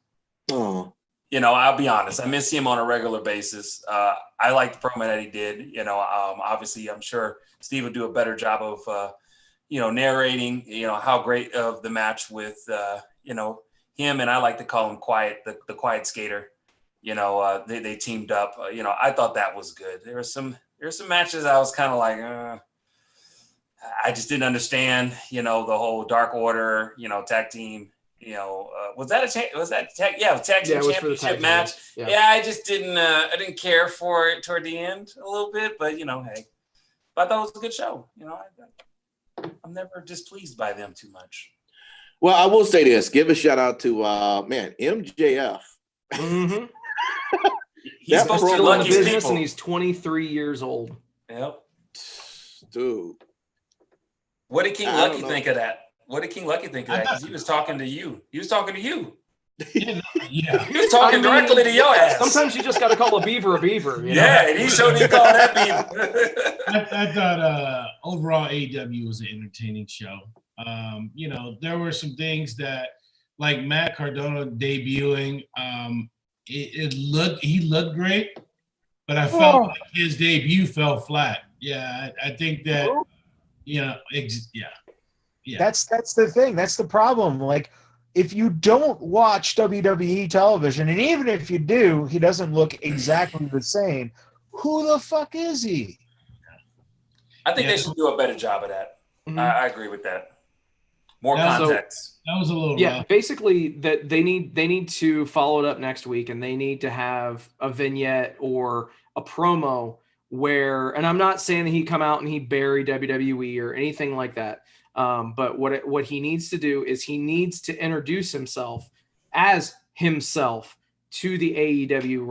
Oh. I'll be honest. I miss him on a regular basis. I like the promo that he did. Obviously, I'm sure Steve would do a better job of, narrating, how great of the match with, him. And I like to call him Quiet, the Quiet Skater. They teamed up. I thought that was good. There were some matches I was kind of like, I just didn't understand, the whole Dark Order, tag team. Was that tag team championship match? Yeah, I just didn't care for it toward the end a little bit, but hey, but I thought it was a good show. I'm never displeased by them too much. Well, I will say this: give a shout out to MJF. Mm-hmm. He's supposed to be lucky business, and he's 23 years old. Yep, dude. What did King Lucky think of that? What did King Lucky think of that? Because he was talking to you. He was talking to you. Yeah. He was talking directly to your ass. Sometimes you just got to call a beaver a beaver. Yeah, and he showed he called that beaver. I thought overall AEW was an entertaining show. There were some things that, like Matt Cardona debuting, he looked great, but I felt like his debut fell flat. Yeah, I think that, yeah. That's the thing. That's the problem. Like, if you don't watch WWE television, and even if you do, he doesn't look exactly the same. Who the fuck is he? I think they should do a better job of that. Mm-hmm. I agree with that. More context. That was a little rough. Basically that they need to follow it up next week, and they need to have a vignette or a promo where, and I'm not saying that he come out and he bury WWE or anything like that. But what he needs to do is he needs to introduce himself as himself to the AEW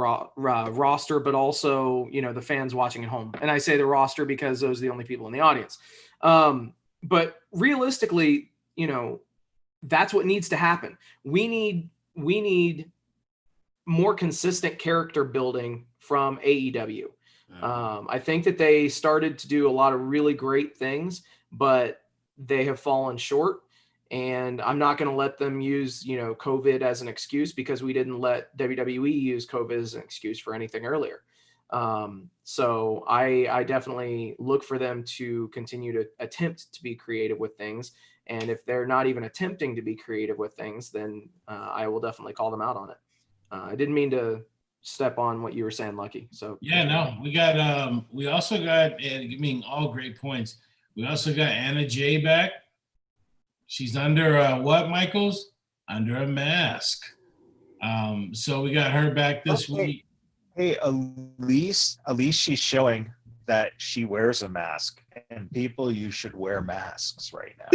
roster, but also, the fans watching at home. And I say the roster because those are the only people in the audience. But realistically, that's what needs to happen. We need more consistent character building from AEW. I think that they started to do a lot of really great things, but they have fallen short, and I'm not going to let them use, COVID as an excuse, because we didn't let WWE use COVID as an excuse for anything earlier. So I definitely look for them to continue to attempt to be creative with things. And if they're not even attempting to be creative with things, then I will definitely call them out on it. I didn't mean to step on what you were saying, Lucky. So yeah, no, we also got, all great points. We also got Anna Jay back. She's under what, Michaels? Under a mask. So we got her back this week. Hey, at least she's showing that she wears a mask. And people, you should wear masks right now.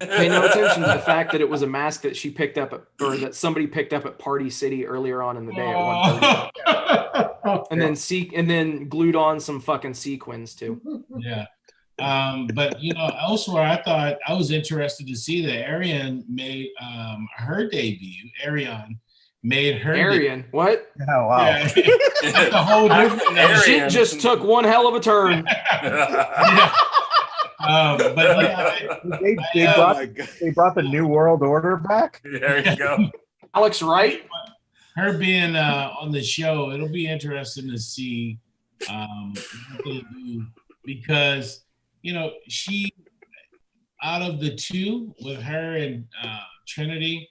Pay no attention to the fact that it was a mask that she picked up or that somebody picked up at Party City earlier on in the day at 1:30. And then glued on some fucking sequins too. Yeah. But elsewhere, I thought I was interested to see that Ariane made her debut. Ariane made her debut. What? Oh wow. Yeah. That's a whole different shit just took one hell of a turn. Yeah. They brought the New World Order back. There you go. Alex Wright. Her being on the show, it'll be interesting to see what they do, because she, out of the two, with her and Trinity,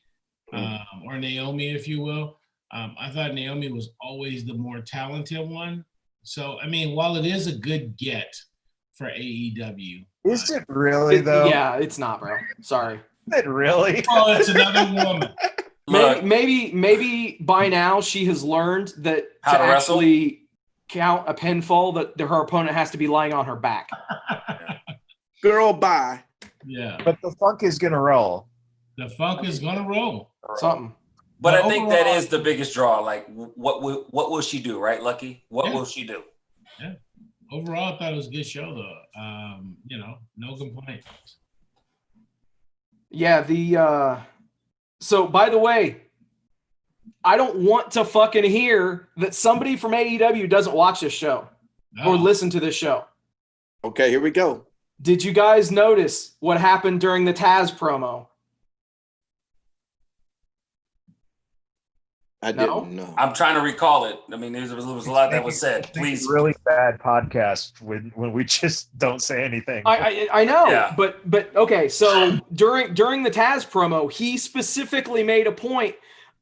or Naomi, if you will, I thought Naomi was always the more talented one. So while it is a good get for AEW. Is it really, though? Yeah, it's not, bro. Sorry. Is it really? Oh, it's another woman. Maybe by now she has learned that how to actually count a pinfall that her opponent has to be lying on her back. Girl, bye. Yeah. But the Funk is gonna roll. The Funk is gonna roll. Something. But I think that is the biggest draw. Like, what will she do, right, Lucky? What will she do? Yeah. Overall, I thought it was a good show, though. No complaints. Yeah, so by the way, I don't want to fucking hear that somebody from AEW doesn't watch this show or listen to this show. Okay, here we go. Did you guys notice what happened during the Taz promo? I didn't know. I'm trying to recall it. I mean, there was a lot that was said. Please. Really bad podcast when we just don't say anything. I know, Yeah. but okay. So during the Taz promo, he specifically made a point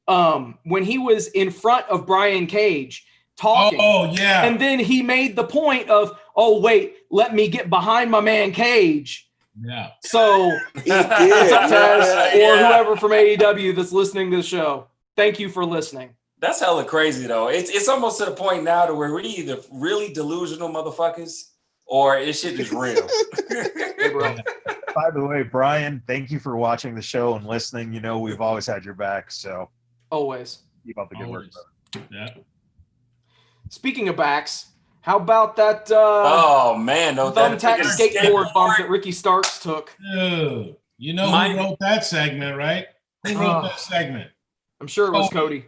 when he was in front of Brian Cage talking. Oh yeah. And then he made the point of, oh wait, let me get behind my man Cage. Yeah. So He did. what's up, Taz, or Yeah. whoever from AEW that's listening to the show? Thank you for listening. That's hella crazy, though. It's almost to the point now to where we're either really delusional motherfuckers or this shit is real. Hey, bro. By the way, Brian, thank you for watching the show and listening. You know we've always had your back, so Always. keep up the good work. Yeah. Speaking of backs, how about that Oh man, no, that thumbtack skateboard bump that Ricky Starks took? Dude, you know who wrote that segment, right? Who wrote that segment? I'm sure it was Cody.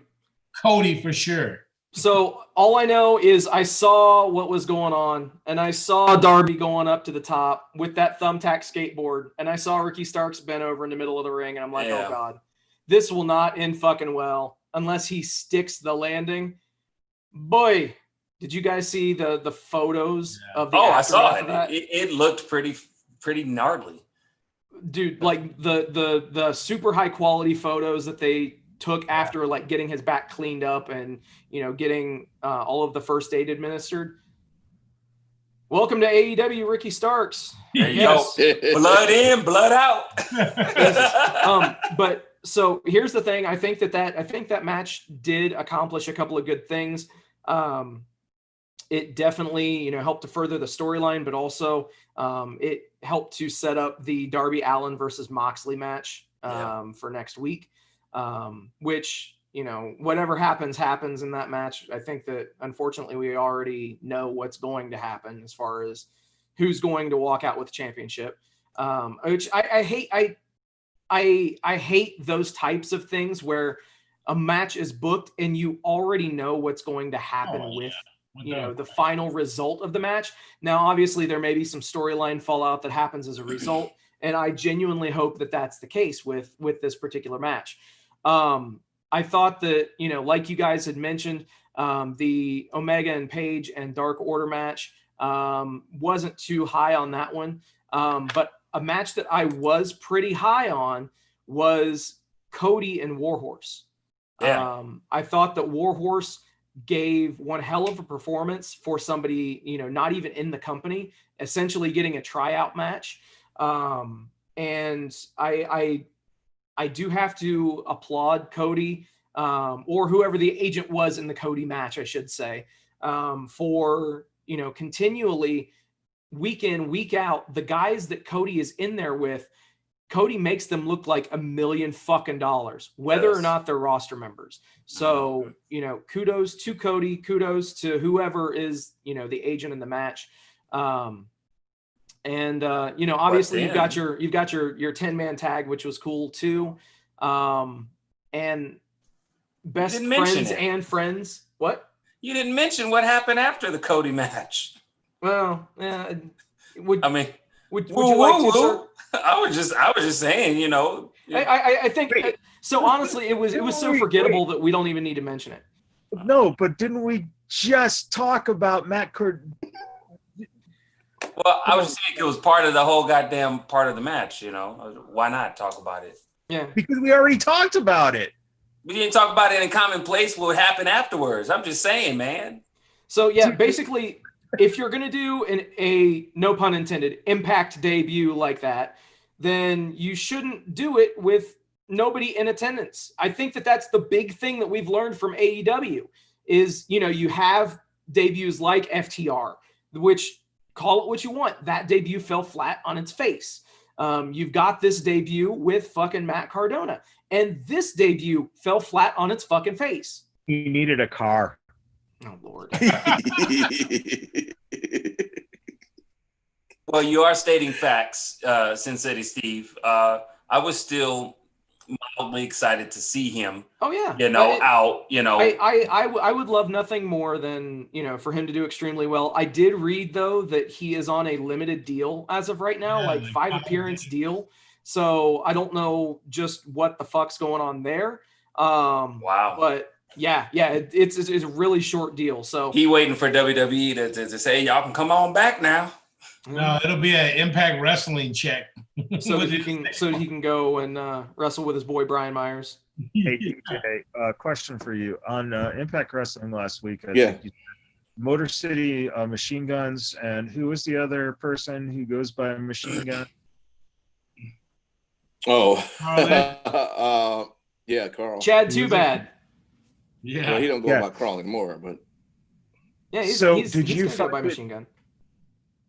Cody for sure. So all I know is I saw what was going on, and I saw Darby going up to the top with that thumbtack skateboard, and I saw Ricky Starks bent over in the middle of the ring, and I'm like, Yeah. oh God, this will not end fucking well unless he sticks the landing. Boy, did you guys see the photos of the I saw aftermath of that? it looked pretty gnarly. Dude, like the super high quality photos that they took after like getting his back cleaned up and getting all of the first aid administered. Welcome to AEW, Ricky Starks. Yes. Blood in, blood out. But so here's the thing. I think that match did accomplish a couple of good things. It definitely helped to further the storyline, but also it helped to set up the Darby Allin versus Moxley match for next week. Which, whatever happens in that match. I think that unfortunately we already know what's going to happen as far as who's going to walk out with the championship. Which I hate. I hate those types of things where a match is booked and you already know what's going to happen with the final result of the match. Now, obviously there may be some storyline fallout that happens as a result. And I genuinely hope that that's the case with this particular match. I thought that, like you guys had mentioned, the Omega and Page and Dark Order match wasn't too high on that one. But a match that I was pretty high on was Cody and Warhorse. Yeah. I thought that Warhorse gave one hell of a performance for somebody, not even in the company, essentially getting a tryout match. And I do have to applaud Cody, or whoever the agent was in the Cody match, I should say, for, continually week in, week out, the guys that Cody is in there with, Cody makes them look like $1 million fucking dollars, whether or not they're roster members. So, kudos to Cody, kudos to whoever is, the agent in the match. Obviously you've got your 10-man tag, which was cool too. And best friends and friends. What? You didn't mention what happened after the Cody match. Well, would you like to, sir? I was just saying, I think so. Honestly, it was so forgettable that we don't even need to mention it. No, but didn't we just talk about Matt Curt? Well, I was saying it was part of the whole goddamn part of the match, Why not talk about it? Yeah. Because we already talked about it. We didn't talk about it in common place what happened afterwards. I'm just saying, man. So, yeah, basically, if you're going to do a, no pun intended, Impact debut like that, then you shouldn't do it with nobody in attendance. I think that that's the big thing that we've learned from AEW is, you have debuts like FTR, which, call it what you want, that debut fell flat on its face. You've got this debut with fucking Matt Cardona, and this debut fell flat on its fucking face. He needed a car. Oh, Lord. Well, you are stating facts, Sin City Steve. I was still mildly excited to see him. Oh yeah, out. I would love nothing more than for him to do extremely well. I did read though that he is on a limited deal as of right now, like 5 appearance deal. So I don't know just what the fuck's going on there. Wow. But yeah, it's a really short deal. So he waiting for WWE to say y'all can come on back now. No, it'll be an Impact Wrestling check. So he can go and wrestle with his boy Brian Myers. Hey DJ, question for you on Impact Wrestling last week. I think you said Motor City Machine Guns, and who was the other person who goes by Machine Gun? Yeah, Carl. Chad Too Bad. Yeah, well, he don't go by Carl anymore, but yeah. He's go by Machine Gun.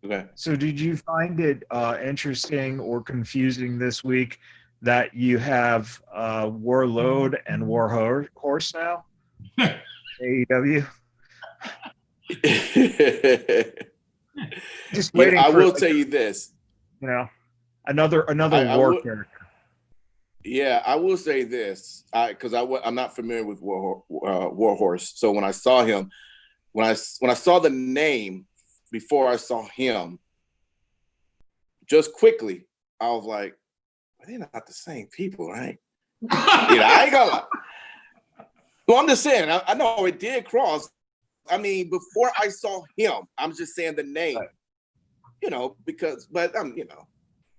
Okay. So did you find it interesting or confusing this week that you have Warlord and Warhorse now? AEW? Just waiting I will tell you this. Another war character. Yeah, I will say this, because I'm not familiar with Warhorse. So when I saw him, when I saw the name before I saw him, just quickly, I was like, they're not the same people, right? I ain't gonna lie. Well, I'm just saying, I know it did cross. I mean, before I saw him, I'm just saying the name,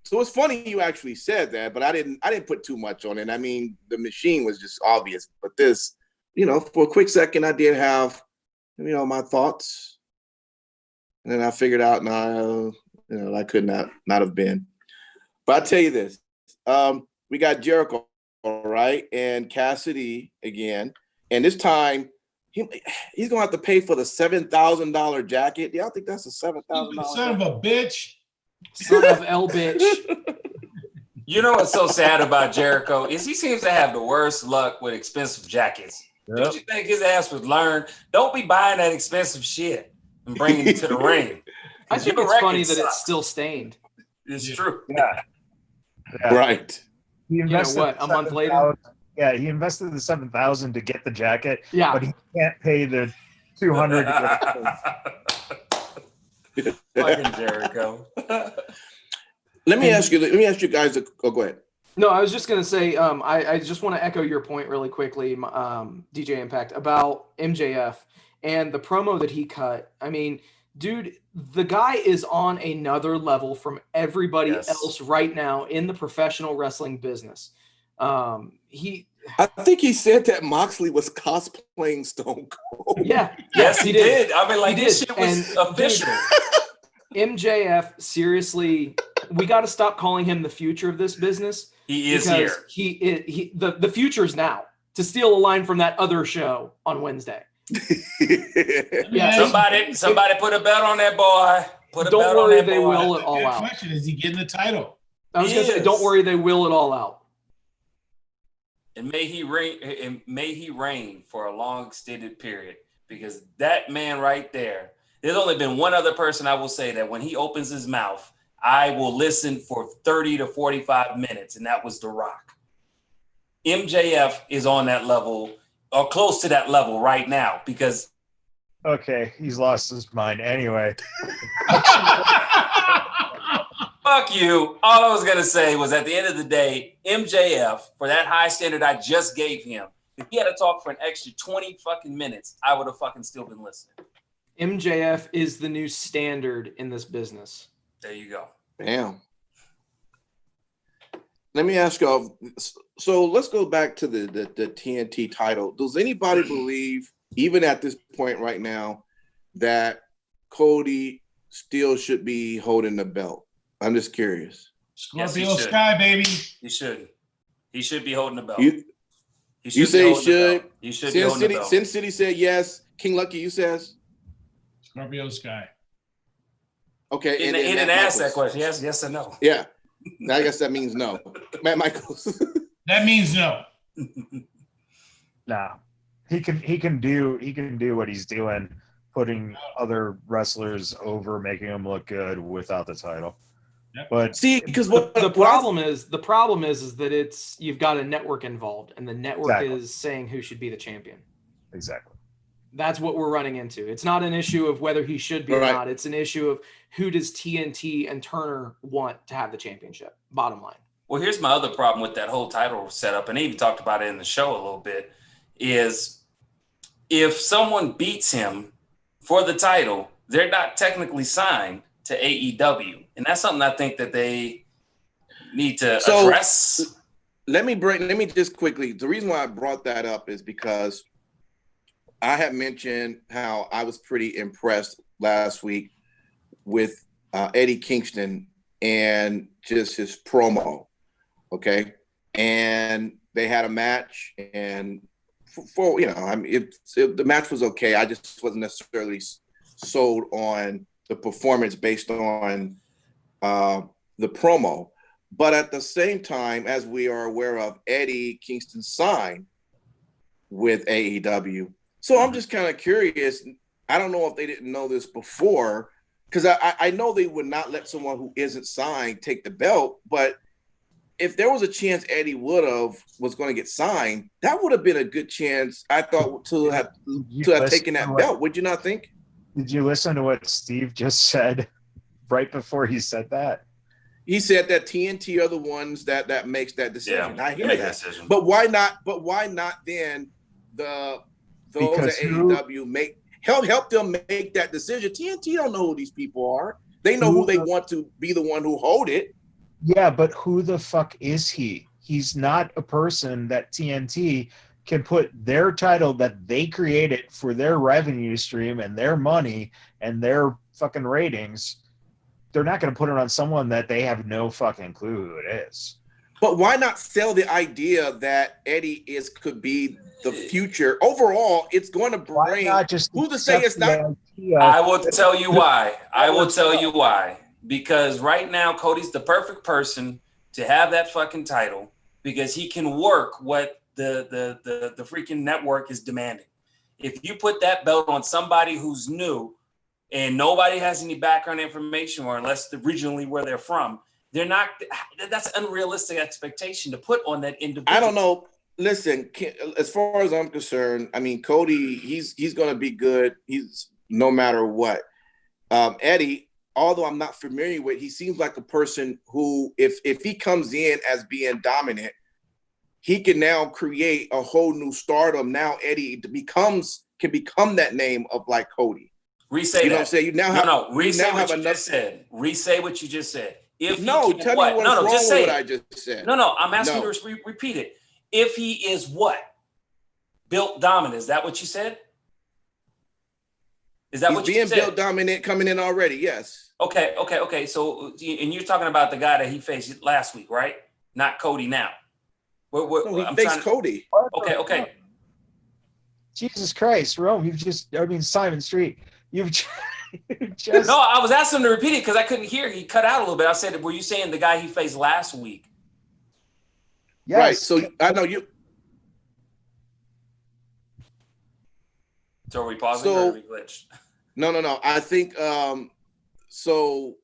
So it's funny you actually said that, but I didn't put too much on it. I mean, the machine was just obvious, but this, for a quick second, I did have, my thoughts. And then I figured out, I could not have been. But I'll tell you this. We got Jericho, all right, and Cassidy again. And this time, he's going to have to pay for the $7,000 jacket. Y'all think that's a $7,000 son of a bitch? Son of L bitch. You know what's so sad about Jericho is he seems to have the worst luck with expensive jackets. Yep. Don't you think his ass would learn? Don't be buying that expensive shit and bringing it to the ring. I think it's funny that it's still stained. It's true. Yeah. Right. He invested a month later? Yeah, he invested the $7,000 to get the jacket. Yeah. But he can't pay the $200 to get it. Fucking Jericho. Let me ask you guys. Go ahead. No, I was just gonna say. I just want to echo your point really quickly, DJ Impact, about MJF and the promo that he cut. I mean, dude, the guy is on another level from everybody else right now in the professional wrestling business. I think he said that Moxley was cosplaying Stone Cold. Yeah. Yes, he did. I mean, like, this shit was official. MJF, seriously, we got to stop calling him the future of this business. He is here. The future is now. To steal a line from that other show on Wednesday. Yeah, somebody put a bet on that boy. Don't worry, they will it all out. Question: is he getting the title? I was going to say, don't worry, they will it all out. And may he reign for a long extended period, because that man right there. There's only been one other person I will say that when he opens his mouth, I will listen for 30 to 45 minutes, and that was The Rock. MJF is on that level, or close to that level right now, because... Okay, he's lost his mind anyway. Fuck you. All I was going to say was, at the end of the day, MJF, for that high standard I just gave him, if he had to talk for an extra 20 fucking minutes, I would have fucking still been listening. MJF is the new standard in this business. There you go. Damn. Let me ask y'all. So let's go back to the TNT title. Does anybody believe, even at this point right now, that Cody still should be holding the belt? I'm just curious. Scorpio Sky, baby. He should. He should be holding the belt. You say he should? He should be holding the belt. Sin City said yes. King Lucky, you says? Scorpio Sky. Okay. He didn't ask that question. Yes or no? Yeah. I guess that means no. Matt Michaels. That means no. Nah. He can do what he's doing, putting other wrestlers over, making them look good without the title. Yep. But See, because the problem is that you've got a network involved, and the network is saying who should be the champion. Exactly. That's what we're running into. It's not an issue of whether he should be or not. It's an issue of who does TNT and Turner want to have the championship. Bottom line. Well, here's my other problem with that whole title setup, and I even talked about it in the show a little bit, is if someone beats him for the title, they're not technically signed to AEW. And that's something I think that they need to address. Let me just quickly, the reason why I brought that up is because I had mentioned how I was pretty impressed last week with Eddie Kingston and just his promo. Okay. And they had a match, and for the match was okay. I just wasn't necessarily sold on the performance based on the promo. But at the same time, as we are aware of, Eddie Kingston signed with AEW. So I'm just kind of curious. I don't know if they didn't know this before, because I know they would not let someone who isn't signed take the belt. But if there was a chance Eddie was going to get signed, that would have been a good chance, I thought, to have taken that belt. Would you not think? Did you listen to what Steve just said right before he said that? He said that TNT are the ones that makes that decision. Yeah, I hear that. Decision. But why not then those at AEW help them make that decision? TNT don't know who these people are. They know who they want to be the one who hold it. Yeah, but who the fuck is he? He's not a person that TNT can put their title that they created for their revenue stream and their money and their fucking ratings. They're not going to put it on someone that they have no fucking clue who it is. But why not sell the idea that Eddie could be the future? Overall, it's going to bring. Who's to say it's not? I will tell you why. Because right now, Cody's the perfect person to have that fucking title, because he can work what the freaking network is demanding. If you put that belt on somebody who's new and nobody has any background information, or unless originally where they're from, they're not. That's an unrealistic expectation to put on that individual. I don't know. Listen, as far as I'm concerned, I mean, Cody, he's going to be good. He's no matter what. Eddie, although I'm not familiar with, he seems like a person who, if he comes in as being dominant, he can now create a whole new stardom. Now Eddie can become that name of like Cody. Re-say you that. know what I'm saying? You now have re-say what you just said. Re-say what you just said. Tell me what's wrong with what I just said. No, I'm asking you to repeat it. If he is what? Built dominant. Is that what you said? Is that what you said? He's being built dominant coming in already, yes. Okay. So, and you're talking about the guy that he faced last week, right? Not Cody now. He faced Cody. Okay. Jesus Christ, Rome, Simon Street. You've just... No, I was asking him to repeat it because I couldn't hear. He cut out a little bit. I said, were you saying the guy he faced last week? Yes. Right, so I know you. So are we pausing or are we glitched? No. I think so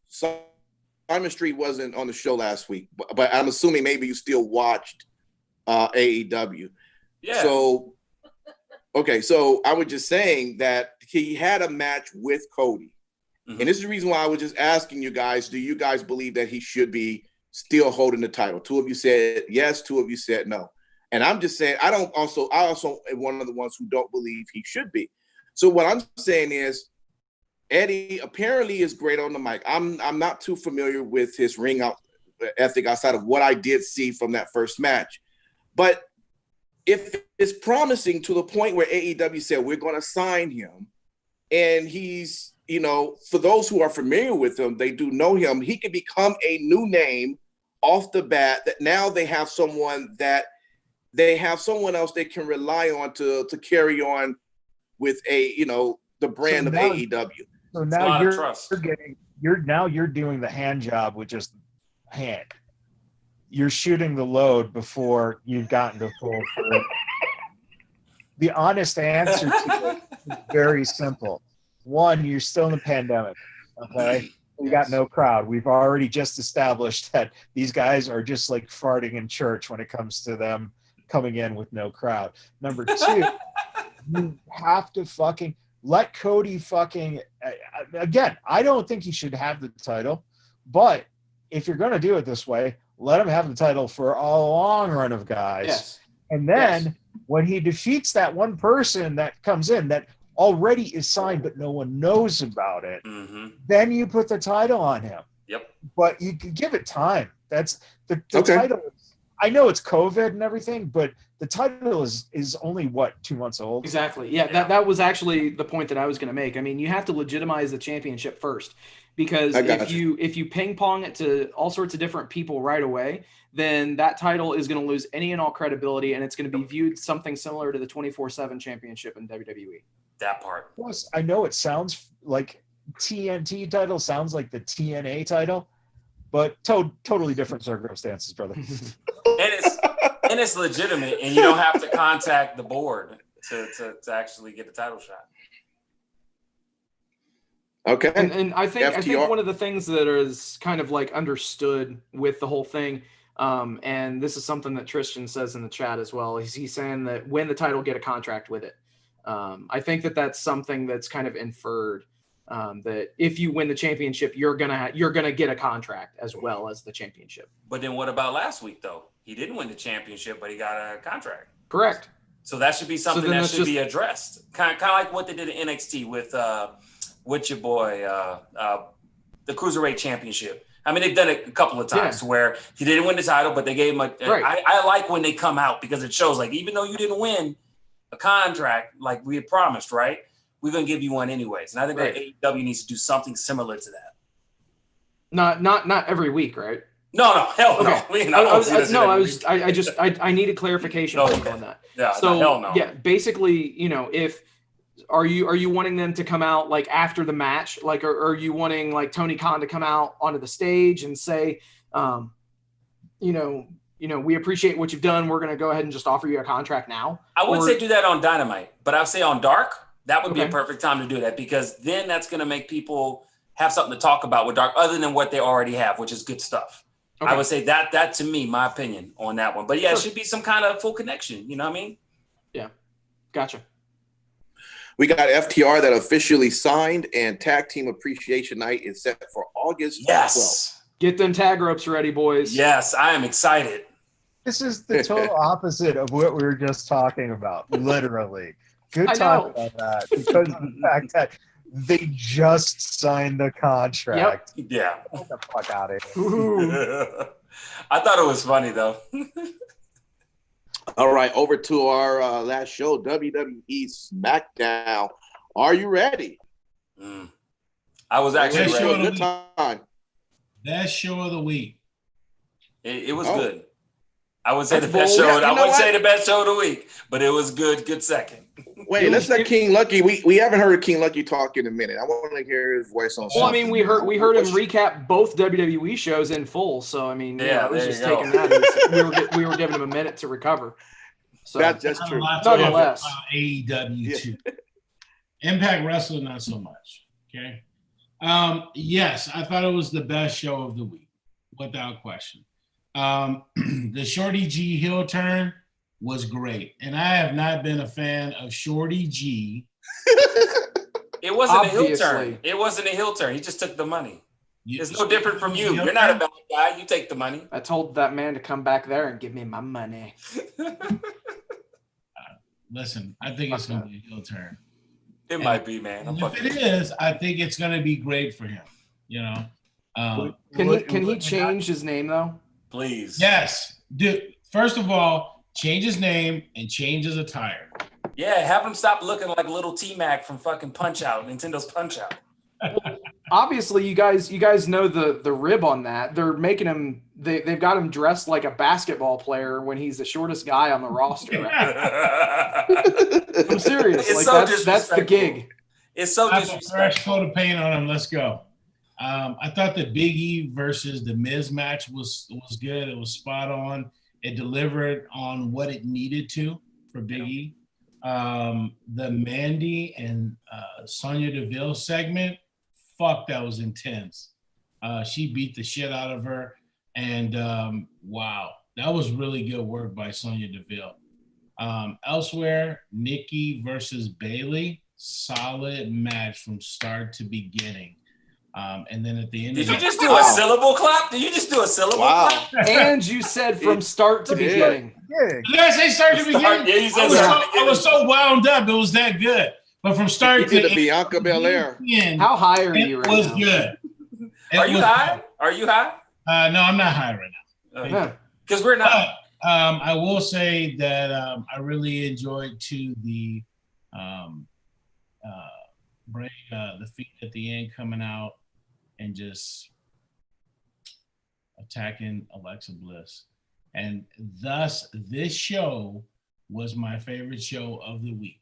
Simon Street wasn't on the show last week, but I'm assuming maybe you still watched AEW. Yeah. So I was just saying that he had a match with Cody. Mm-hmm. And this is the reason why I was just asking you guys, do you guys believe that he should be still holding the title? 2 of you said yes, 2 of you said no. And I'm just saying, I also am one of the ones who don't believe he should be. So what I'm saying is, Eddie apparently is great on the mic. I'm not too familiar with his ring out ethic outside of what I did see from that first match. But if it's promising to the point where AEW said we're going to sign him, and he's, for those who are familiar with him, they do know him, he can become a new name off the bat, that now they have someone else they can rely on to carry on with a the brand of AEW. So now you're doing the hand job with just hand. You're shooting the load before you've gotten to full through. The honest answer to it is very simple. One, you're still in the pandemic. Okay. We got no crowd. We've already just established that these guys are just like farting in church when it comes to them coming in with no crowd. Number two, you have to fucking let Cody fucking again. I don't think he should have the title, but if you're going to do it this way, let him have the title for a long run of guys. Yes. And then when he defeats that one person that comes in that already is signed but no one knows about it, then you put the title on him. Yep. But you can give it time. That's the title. I know it's COVID and everything, but the title is only 2 months old. Exactly. Yeah, that was actually the point that I was going to make. I mean, you have to legitimize the championship first, because if you ping pong it to all sorts of different people right away, then that title is going to lose any and all credibility, and it's going to be viewed something similar to the 24/7 championship in WWE. That part. Plus, I know it sounds like TNT title sounds like the TNA title, but totally different circumstances, brother. And it's legitimate, and you don't have to contact the board to actually get the title shot. Okay. And I think one of the things that is kind of like understood with the whole thing, and this is something that Tristan says in the chat as well, is he's saying that when the title, get a contract with it. I think that's something that's kind of inferred, that if you win the championship, you're gonna get a contract as well as the championship. But then what about last week though? He didn't win the championship, but he got a contract. Correct. So that should be something that should be addressed. Kind of like what they did in NXT with your boy, the Cruiserweight Championship. I mean, they've done it a couple of times where he didn't win the title, but they gave him I like when they come out, because it shows like, even though you didn't win a contract like we had promised, right? We're going to give you one anyways. And I think that AEW needs to do something similar to that. Not every week, right? No, hell no. Okay. I needed clarification on that. Yeah, so hell no. Yeah, basically, if are you wanting them to come out like after the match, like, or are you wanting like Tony Khan to come out onto the stage and say, we appreciate what you've done. We're going to go ahead and just offer you a contract now. I would say do that on Dynamite, but I would say on Dark, that would be a perfect time to do that, because then that's going to make people have something to talk about with Dark other than what they already have, which is good stuff. Okay. I would say that to me, my opinion on that one. But yeah, It should be some kind of full connection. You know what I mean? Yeah. Gotcha. We got FTR that officially signed, and Tag Team Appreciation Night is set for August 12th. Get them tag ropes ready, boys. Yes, I am excited. This is the total opposite of what we were just talking about, literally. Good talk about that, because of the fact that they just signed the contract. Yep. Yeah. Get the fuck out of here. I thought it was funny, though. All right, over to our last show, WWE Smackdown. Are you ready? I was actually ready. Good time. Best show of the week. It was good. I would say the best show. I wouldn't say the best show of the week, but it was good. Good second. Wait, let's let King Lucky. We haven't heard King Lucky talk in a minute. I want to hear his voice on. Well, I mean, we heard him recap both WWE shows in full. So I mean, I was just taking that. We were giving him a minute to recover. So that's true. Nonetheless, AEW too. Impact Wrestling, not so much. Okay. Yes, I thought it was the best show of the week, without question. The Shorty G heel turn was great, and I have not been a fan of Shorty G. It wasn't a heel turn. It wasn't a heel turn. He just took the money. It's no different from you. You're not a bad guy. You take the money. I told that man to come back there and give me my money. Listen, I think it's going to be a heel turn. It might be, man. If it is, I think it's going to be great for him. You know, can he change his name though? Please. Yes, dude. First of all, change his name and change his attire. Yeah, have him stop looking like little T-Mac from fucking Punch-Out, Nintendo's Punch-Out. Obviously, you guys know the rib on that. They're making him. They've got him dressed like a basketball player when he's the shortest guy on the roster. Right? I'm serious. It's like that's the gig. It's so I have a fresh disrespectful. coat of paint on him. Let's go. I thought the Big E versus the Miz match was good. It was spot on. It delivered on what it needed to for Big E. The Mandy and Sonya Deville segment, fuck, that was intense. She beat the shit out of her. And wow, that was really good work by Sonya Deville. Elsewhere, Nikki versus Bailey, solid match from start to beginning. And then at the end, Did you just do a syllable clap? Did you just do a syllable clap? And you said from start to beginning. Did I say start to beginning? Yeah, you said I was so wound up. It was that good. But from start You to did the Bianca Belair. end, How high are you it right was now? good. Are you high? Are you high? No, I'm not high right now. Because we're not. But I will say that I really enjoyed the Bray, the feet at the end coming out and just attacking Alexa Bliss. And thus, this show was my favorite show of the week.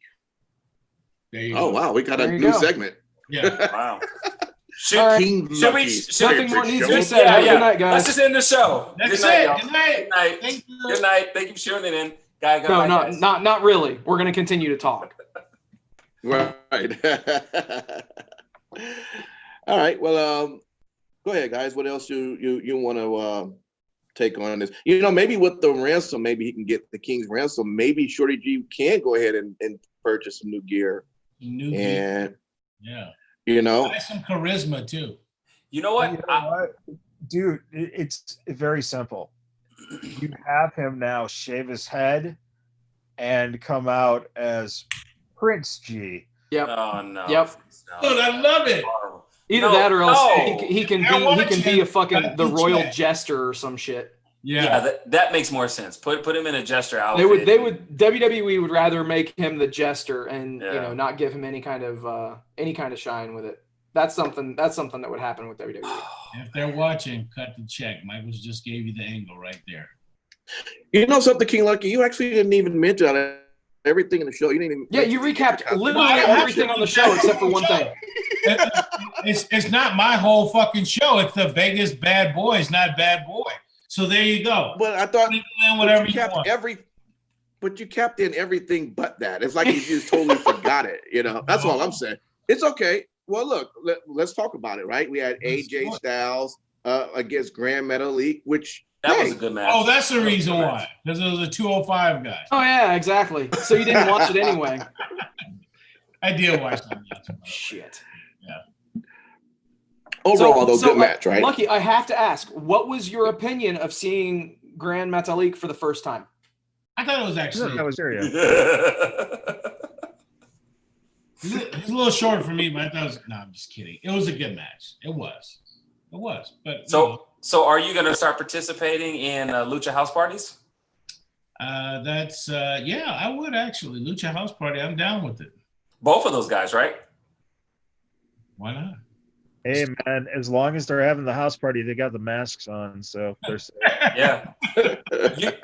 There you go. Oh, wow. We got a new segment. Yeah. Wow. King Should we? Nothing more needs to be said. Yeah, Good night, guys. Let's just end the show. That's Good night, it. y'all. Good night. Good night. Thank you. Good night. Thank you for tuning in. No, not really. We're going to continue to talk. Right. All right. Well, go ahead, guys. What else you want to take on this? You know, maybe with the ransom, maybe he can get the King's ransom. Maybe Shorty G can go ahead and purchase some new gear. Yeah. You know, Buy some charisma too. You know what? Dude, it's very simple. You have him now shave his head and come out as Prince G. Yep. Oh no. Yep. Look, I love it. Either that or else no. he can be a fucking the royal jester or some shit. Yeah, that makes more sense. Put him in a jester outfit. They would WWE would rather make him the jester and you know not give him any kind of shine with it. That's something that would happen with WWE. If they're watching, cut the check. Michael's just gave you the angle right there. You know something, King Lucky? You actually didn't even mention everything in the show. You didn't even. Yeah, you recapped literally everything on the show except for one thing. It's not my whole fucking show. It's the Vegas Bad Boys, not Bad Boy. So there you go. But I thought whatever you want. But you kept in everything but that. It's like you just totally forgot it. You know, that's all I'm saying. It's okay. Well, look, let's talk about it, right? We had AJ Styles against Grand Metalik, which that was a good match. Oh, that's the reason why. Because it was a 205 guy. Oh yeah, exactly. So you didn't watch it anyway. I did watch that match. Shit. Yeah. Overall, good match, right? Lucky, I have to ask, what was your opinion of seeing Grand Metalik for the first time? I thought it was actually. That was serious. It's a little short for me, but I thought it was. No, I'm just kidding. It was a good match. It was. But so are you going to start participating in Lucha House parties? That's yeah, I would actually. Lucha House Party, I'm down with it. Both of those guys, right? Why not? Hey man, as long as they're having the house party, they got the masks on, so they're safe. Yeah.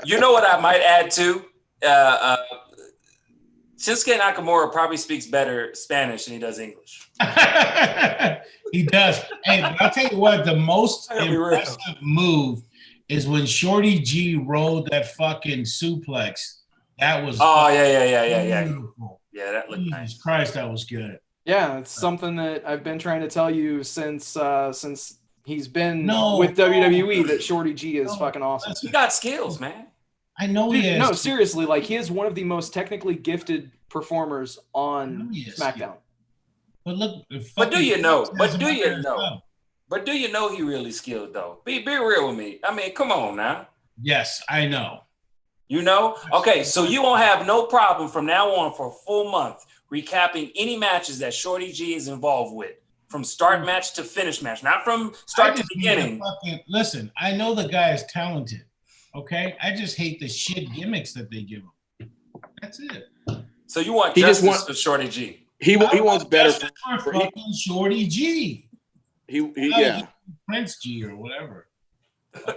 You know what I might add too? Shinsuke Nakamura probably speaks better Spanish than he does English. He does. Hey, but I'll tell you what, the most impressive move is when Shorty G rolled that fucking suplex. That was yeah. beautiful. Yeah, that looked nice. Jesus Christ, that was good. Yeah, it's something that I've been trying to tell you since he's been with WWE that Shorty G is fucking awesome. He got skills, man. I know Dude, he is. No, seriously, like he is one of the most technically gifted performers on SmackDown. But look, But do you know he really skilled though? Be real with me. I mean, come on now. Yes, I know. You know? Okay, so you won't have no problem from now on for a full month recapping any matches that Shorty G is involved with, from start match to finish match, not from start to beginning. Listen, I know the guy is talented. Okay, I just hate the shit gimmicks that they give him. That's it. So you want justice for Shorty G? He wants better for fucking Shorty G. Yeah. Prince G or whatever.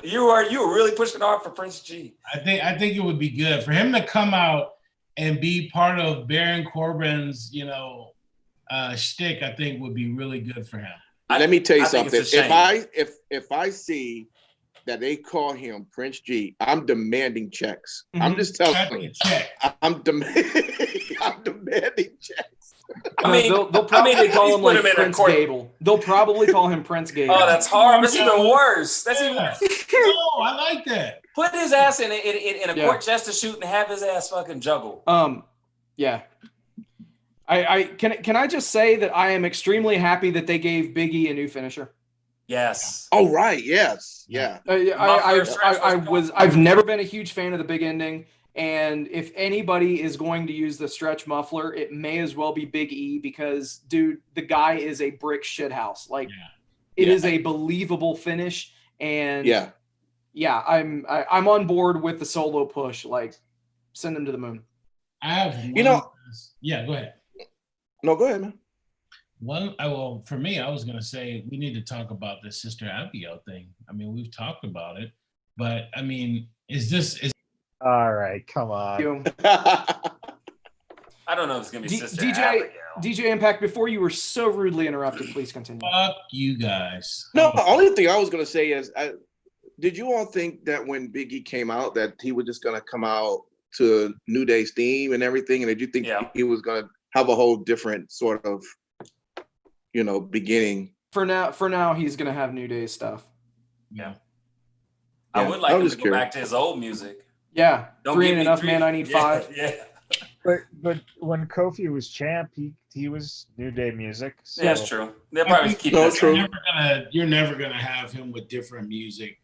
You were really pushing hard for Prince G. I think it would be good for him to come out and be part of Baron Corbin's, shtick, I think, would be really good for him. Let me tell you something. If I see that they call him Prince G, I'm demanding checks. Mm-hmm. I'm just telling you. I'm demanding checks. I mean, they'll probably call him like Prince Gable. They'll probably call him Prince Gable. Oh, that's hard. That's even worse. That's even worse. No, I like that. Put his ass in a court chest to shoot and have his ass fucking juggle. Yeah. Can I just say that I am extremely happy that they gave Big E a new finisher. Yes. Oh right. Yes. Yeah. I've never been a huge fan of the big ending, and if anybody is going to use the stretch muffler, it may as well be Big E because, dude, the guy is a brick shithouse. Like, it is a believable finish, and I'm on board with the solo push. Like, send him to the moon. I have go ahead. No, go ahead, man. For me, I was going to say we need to talk about this Sister Abigail thing. I mean, we've talked about it, but I mean, is all right, come on. I don't know if it's going to be Sister Abigail. DJ Impact, before you were so rudely interrupted, please continue. Fuck you guys. No, the only thing I was going to say is, did you all think that when Big E came out that he was just going to come out to New Day's theme and everything? And did you think he was going to have a whole different sort of, beginning? For now, he's going to have New Day stuff. Yeah. I would like him to go back to his old music. Yeah. Don't 3 ain't enough, 3. Man. I need 5. Yeah. But when Kofi was champ, he was New Day music. So. Yeah, that's true. They'll probably keep that. True. You're never gonna have him with different music,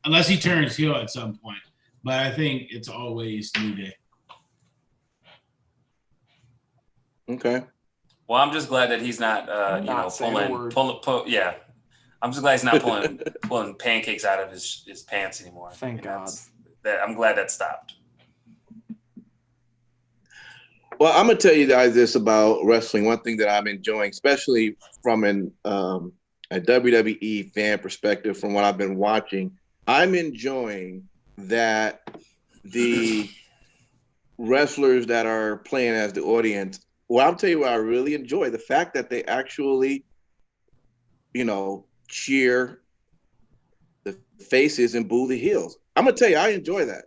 unless he turns heel at some point. But I think it's always New Day. Okay. Well, I'm just glad that he's not, pulling. Yeah, I'm just glad he's not pulling pancakes out of his pants anymore. Thank God. I'm glad that stopped. Well, I'm gonna tell you guys this about wrestling. One thing that I'm enjoying, especially from a WWE fan perspective, from what I've been watching, I'm enjoying that the wrestlers that are playing as the audience. Well, I'll tell you what I really enjoy, the fact that they actually, cheer the faces and boo the heels. I'm gonna tell you, I enjoy that.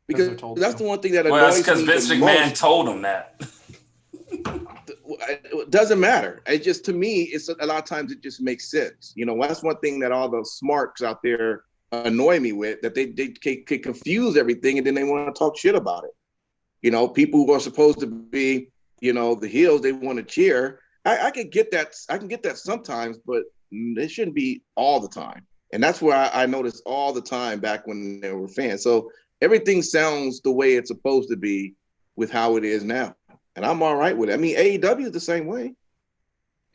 Because that's the one thing that annoys me. Because Vince McMahon told him that. It doesn't matter. It just, to me, it's a lot of times it just makes sense. That's one thing that all the smarks out there annoy me with, that they can confuse everything and then they want to talk shit about it. People who are supposed to be, the heels, they want to cheer. I can get that. I can get that sometimes, but it shouldn't be all the time. And that's where I noticed all the time back when they were fans. So everything sounds the way it's supposed to be with how it is now. And I'm all right with it. I mean, AEW is the same way.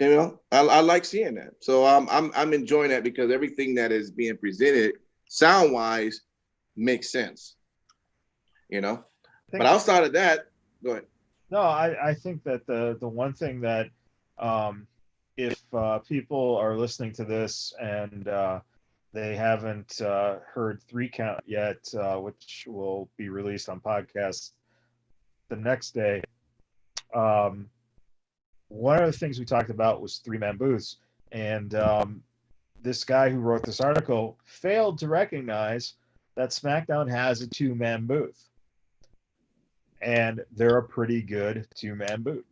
I like seeing that. So I'm enjoying that because everything that is being presented sound-wise makes sense. But outside of that, go ahead. No, I think that the one thing that if people are listening to this and they haven't heard 3 Count yet, which will be released on podcast the next day. One of the things we talked about was 3-man booths, and this guy who wrote this article failed to recognize that SmackDown has a 2-man booth, and they're a pretty good 2-man booth.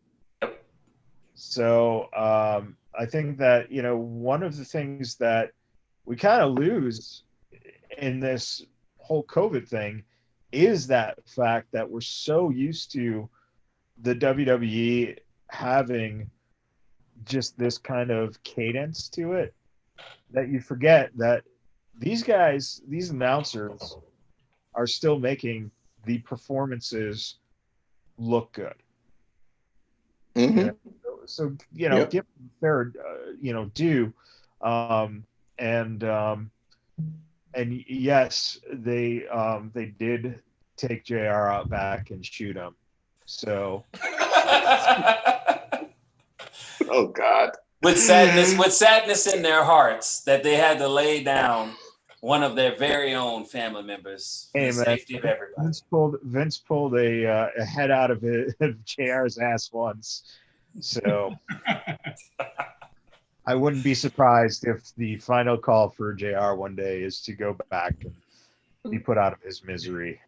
So I think that one of the things that we kind of lose in this whole COVID thing is that fact that we're so used to the WWE having just this kind of cadence to it that you forget that these guys, these announcers, are still making the performances look good. Mm-hmm. So give them fair, due. And yes, they did take JR out back and shoot him. So, oh God, with sadness in their hearts that they had to lay down one of their very own family members for the safety of everybody. Vince pulled a head out of JR's ass once. So I wouldn't be surprised if the final call for JR one day is to go back and be put out of his misery.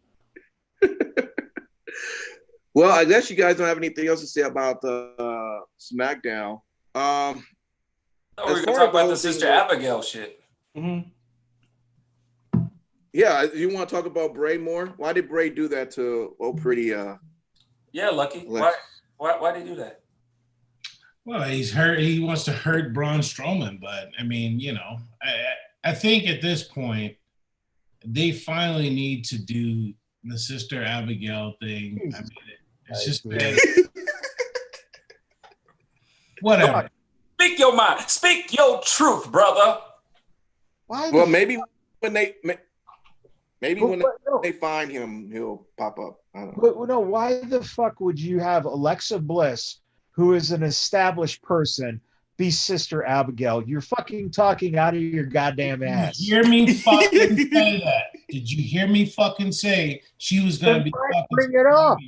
Well, I guess you guys don't have anything else to say about SmackDown. We're going to talk about the Sister Abigail shit. Mm-hmm. Yeah, you want to talk about Bray more? Why did Bray do that to Pretty? Yeah, Lucky. Why did he do that? Well, he's hurt. He wants to hurt Braun Strowman, but I mean, I think at this point they finally need to do the Sister Abigail thing. I mean, it's just bad. Whatever. Speak your mind. Speak your truth, brother. Why? Well, maybe when they find him, he'll pop up. I don't know. But no, why the fuck would you have Alexa Bliss, who is an established person, be Sister Abigail? You're fucking talking out of your goddamn ass. Did you hear me fucking say that? Did you hear me fucking say she was going to be fucking bring it up?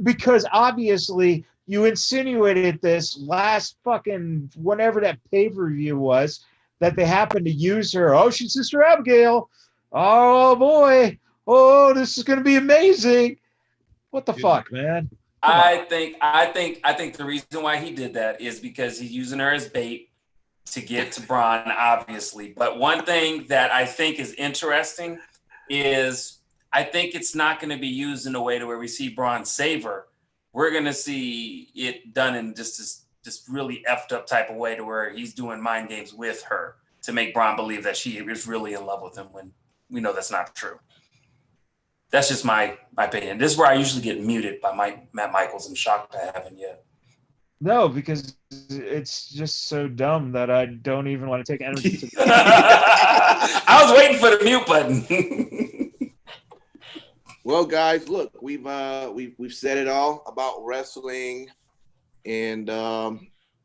Because obviously you insinuated this last fucking whenever that pay-per-view was that they happened to use her. Oh, she's Sister Abigail. Oh boy. Oh, this is going to be amazing. What the fuck, man? I think the reason why he did that is because he's using her as bait to get to Braun, obviously. But one thing that I think is interesting is I think it's not going to be used in a way to where we see Braun save her. We're going to see it done in just this really effed up type of way to where he's doing mind games with her to make Braun believe that she is really in love with him when we know that's not true. That's just my opinion. This is where I usually get muted by Matt Michaels. I'm shocked I haven't yet. No, because it's just so dumb that I don't even want to take energy to I was waiting for the mute button. Well, guys, look, we've said it all about wrestling, and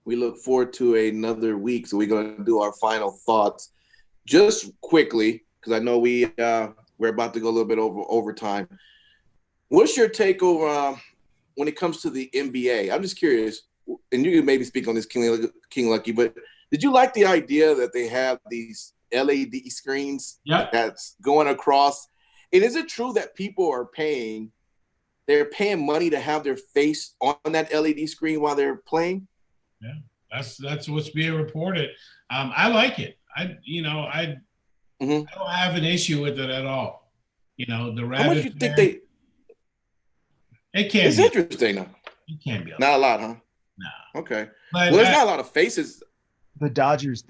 we look forward to another week. So we're going to do our final thoughts just quickly because I know we're about to go a little bit over overtime. What's your take over when it comes to the NBA? I'm just curious, and you can maybe speak on this, King Lucky, but did you like the idea that they have these LED screens that's going across? And is it true that people are paying money to have their face on that LED screen while they're playing? Yeah, that's what's being reported. I like it. I don't have an issue with it at all. The rabbit. How much you think they? It can't. It's be. Interesting though. It can't be. Not a lot, huh? No. Okay. But there's not a lot of faces. The Dodgers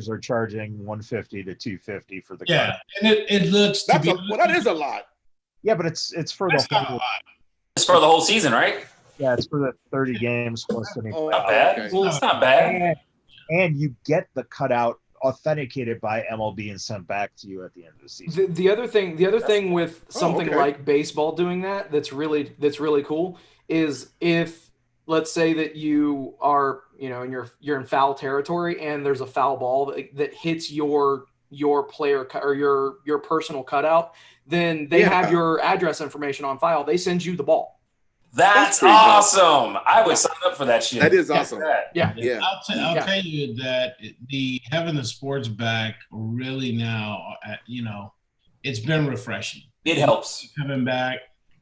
are charging $150 to $250 for the card. And it looks to be. That is a lot. Yeah, but it's for the whole. It's for the whole season, right? Yeah, it's for the 30 games plus any. Not bad. Okay. Well, it's not bad. And you get the cutout authenticated by MLB and sent back to you at the end of the season. The other thing with something like baseball doing that's really cool is if, let's say that you are, and you're in foul territory and there's a foul ball that hits your player or your personal cutout, then they have your address information on file. They send you the ball. That's awesome. I would sign up for that shit. That is awesome. Yeah. I'll tell you that having the sports back really now, it's been refreshing. It helps. Coming back.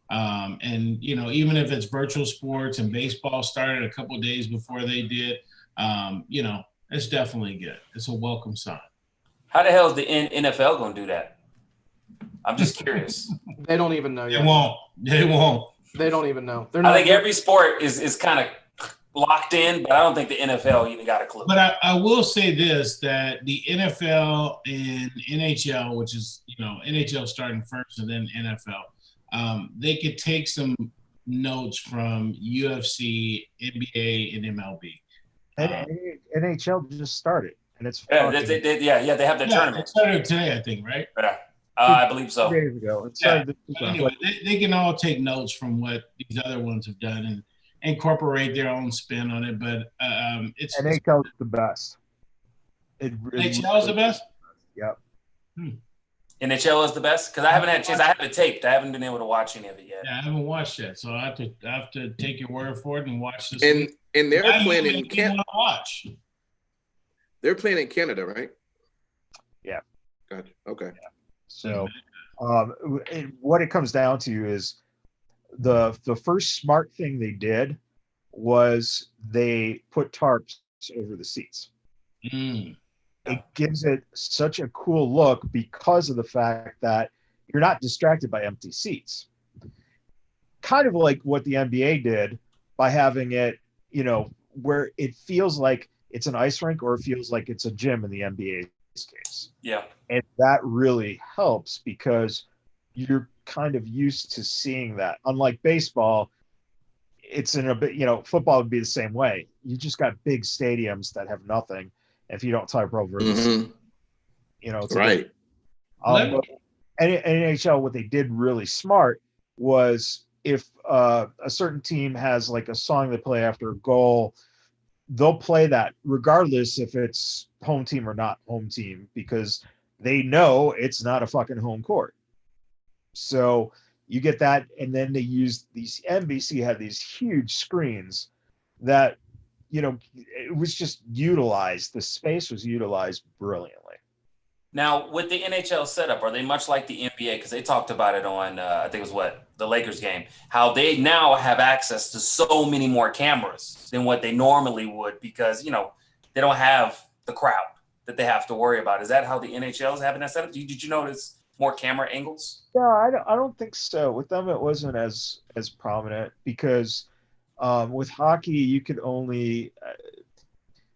And even if it's virtual sports and baseball started a couple of days before they did, it's definitely good. It's a welcome sign. How the hell is the NFL going to do that? I'm just curious. They don't even know yet. They won't. They don't even know. I think every sport is kind of locked in, but I don't think the NFL even got a clue. But I will say this, that the NFL and NHL, which is, NHL starting first and then NFL, they could take some notes from UFC, NBA, and MLB. And NHL just started, and it's they have their tournament. It started today, I think, right? Yeah, I believe so. 2 days ago. Anyway, they can all take notes from what these other ones have done and incorporate their own spin on it. But it's NHL's the best. NHL's the best. Yep. NHL is the best? Because I haven't had a chance. I have it taped. I haven't been able to watch any of it yet. Yeah, I haven't watched yet, so I have to take your word for it and watch this. And they're playing in Canada. Watch. They're playing in Canada, right? Yeah. Gotcha. Okay. Yeah. So, what it comes down to is the first smart thing they did was they put tarps over the seats. It gives it such a cool look because of the fact that you're not distracted by empty seats. Kind of like what the NBA did by having it, where it feels like it's an ice rink or it feels like it's a gym in the NBA's case. Yeah. And that really helps because you're kind of used to seeing that. Unlike baseball, it's in a bit, football would be the same way. You just got big stadiums that have nothing. If you don't type over, it's right. NHL, what they did really smart was if a certain team has like a song they play after a goal, they'll play that regardless if it's home team or not home team, because they know it's not a fucking home court. So you get that, and then they use these NBC had these huge screens that it was just utilized. The space was utilized brilliantly. Now, with the NHL setup, are they much like the NBA? Because they talked about it on, I think it was the Lakers game, how they now have access to so many more cameras than what they normally would because, they don't have the crowd that they have to worry about. Is that how the NHL is having that setup? Did you notice more camera angles? No, I don't think so. With them, it wasn't as prominent because with hockey, you could only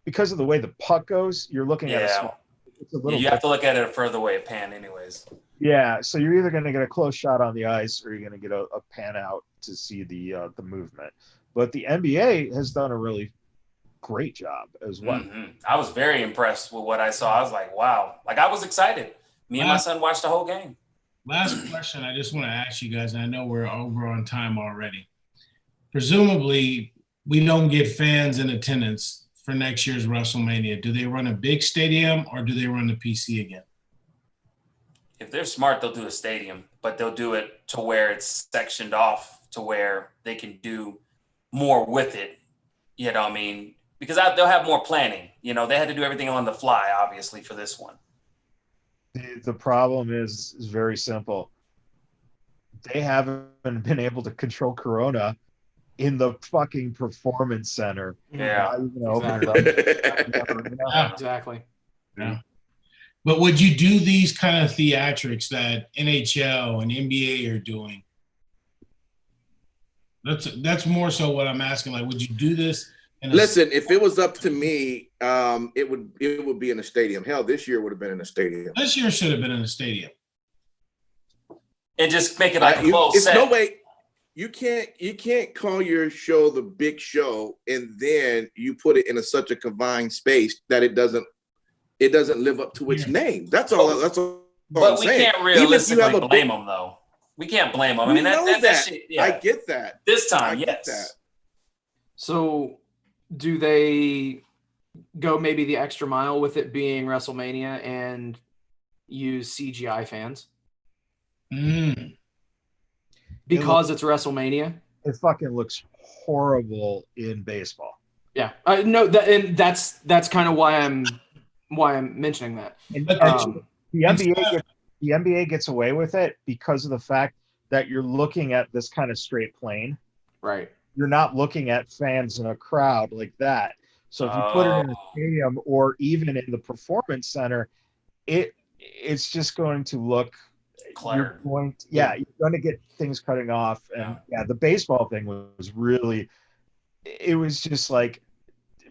because of the way the puck goes, you're looking at a small. It's a little. You have to look at it a further way pan, anyways. Yeah, so you're either going to get a close shot on the ice or you're going to get a pan out to see the movement. But the NBA has done a really great job as well. Mm-hmm. I was very impressed with what I saw. I was like, wow. Like, I was excited. Me and my son watched the whole game. Last question I just want to ask you guys, and I know we're over on time already. Presumably, we don't get fans in attendance for next year's WrestleMania. Do they run a big stadium or do they run the PC again? If they're smart, they'll do a stadium, but they'll do it to where it's sectioned off to where they can do more with it. You know what I mean? Because they'll have more planning. They had to do everything on the fly, obviously, for this one. The problem is very simple. They haven't been able to control Corona in the fucking performance center. Yeah. Exactly. Yeah. But would you do these kind of theatrics that NHL and NBA are doing? That's more so what I'm asking. Like, would you do this? Listen, if it was up to me, it would be in a stadium. Hell, this year would have been in a stadium. This year should have been in a stadium. And just make it like a close set. No way. You can't call your show the big show and then you put it in such a confined space that it doesn't live up to its name. That's all. That's all. But I'm saying. Can't realistically blame them though. We can't blame them. I mean, that shit, yeah. I get that. This time, yes. That. So, do they go maybe the extra mile with it being WrestleMania and use CGI fans? Because it's WrestleMania? It fucking looks horrible in baseball. Yeah. No, that's kind of why I'm mentioning that. The NBA gets away with it because of the fact that you're looking at this kind of straight plane. Right. You're not looking at fans in a crowd like that. So if you put it in a stadium or even in the performance center, it's just going to look cluttered. You're going to get things cutting off. And the baseball thing was really, it was just like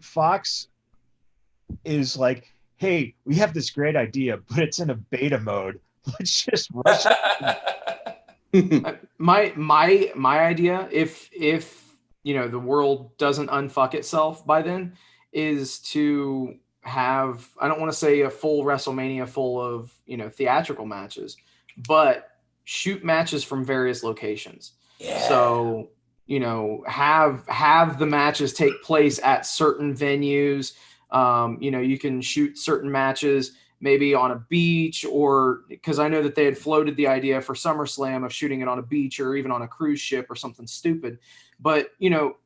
Fox is like, hey, we have this great idea, but it's in a beta mode. Let's just rush it. My idea, if the world doesn't unfuck itself by then, is to have, I don't want to say a full WrestleMania full of theatrical matches, but shoot matches from various locations. Yeah. So have the matches take place at certain venues. You can shoot certain matches maybe on a beach, or because I know that they had floated the idea for SummerSlam of shooting it on a beach or even on a cruise ship or something stupid. But,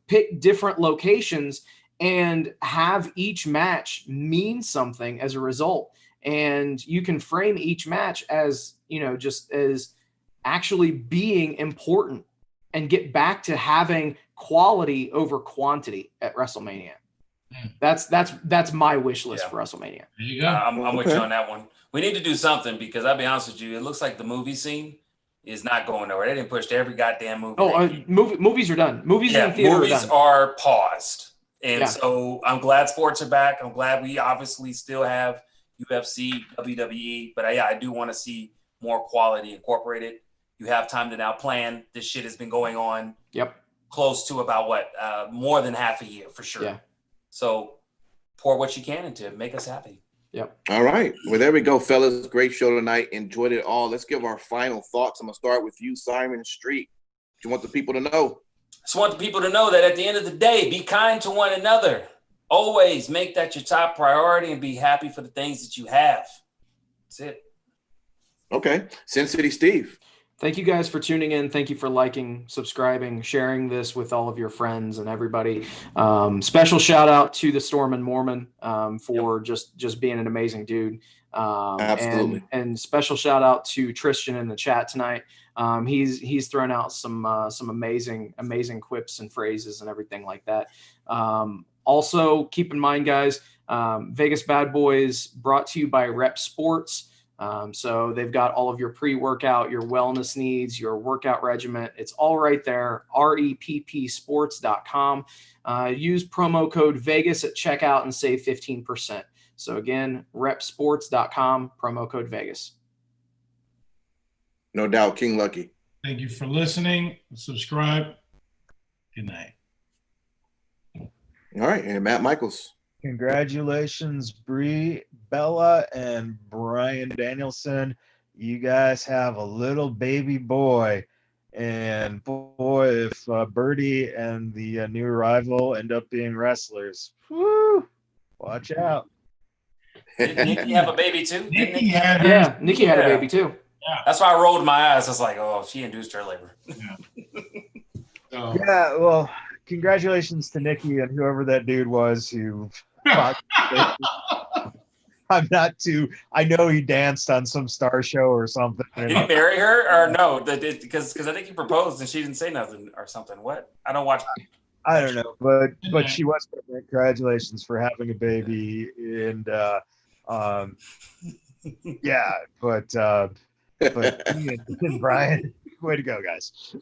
pick different locations and have each match mean something as a result. And you can frame each match as, just as actually being important and get back to having quality over quantity at WrestleMania. That's my wish list for WrestleMania. There you go. I'm with you on that one. We need to do something because I'll be honest with you, it looks like the movie scene is not going nowhere. They didn't push to every goddamn movie. Movies are done. Movies in theater movies are paused. And so I'm glad sports are back. I'm glad we obviously still have UFC, WWE, but I do want to see more quality incorporated. You have time to now plan. This shit has been going on close to about more than half a year for sure. Yeah. So pour what you can into it. Make us happy. Yep. All right. Well, there we go, fellas. Great show tonight. Enjoyed it all. Let's give our final thoughts. I'm going to start with you, Simon Street. What you want the people to know? Just want the people to know that at the end of the day, be kind to one another. Always make that your top priority and be happy for the things that you have. That's it. Okay. Sin City Steve. Thank you guys for tuning in. Thank you for liking, subscribing, sharing this with all of your friends and everybody. Special shout out to the Storm and Mormon for just being an amazing dude. Absolutely. And special shout out to Tristan in the chat tonight. He's thrown out some amazing quips and phrases and everything like that. Also, keep in mind, guys, Vegas Bad Boys brought to you by Rep Sports. So they've got all of your pre-workout, your wellness needs, your workout regimen. It's all right there, reppsports.com. Use promo code Vegas at checkout and save 15%. So again, reppsports.com, promo code Vegas. No doubt, King Lucky. Thank you for listening. Subscribe. Good night. All right, and Matt Michaels. Congratulations, Brie, Bella, and Brian Danielson. You guys have a little baby boy. And boy, if Birdie and the new arrival end up being wrestlers, whoo, watch out. Did Nikki have a baby too? Nikki had a baby too. Yeah. That's why I rolled my eyes. I was like, oh, she induced her labor. Yeah, well, congratulations to Nikki and whoever that dude was who I know he danced on some star show or something. Did he marry her or no? Because I think he proposed and she didn't say nothing or something. What? I don't watch. I don't know, but she was pregnant. Congratulations for having a baby, and but Brian, way to go, guys.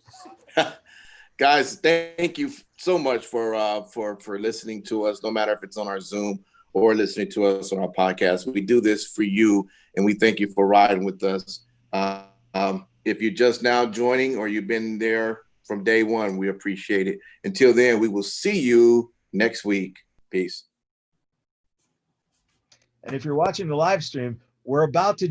Guys, thank you so much for listening to us, no matter if it's on our Zoom or listening to us on our podcast. We do this for you, and we thank you for riding with us. If you're just now joining or you've been there from day one, we appreciate it. Until then, we will see you next week. Peace. And if you're watching the live stream, we're about to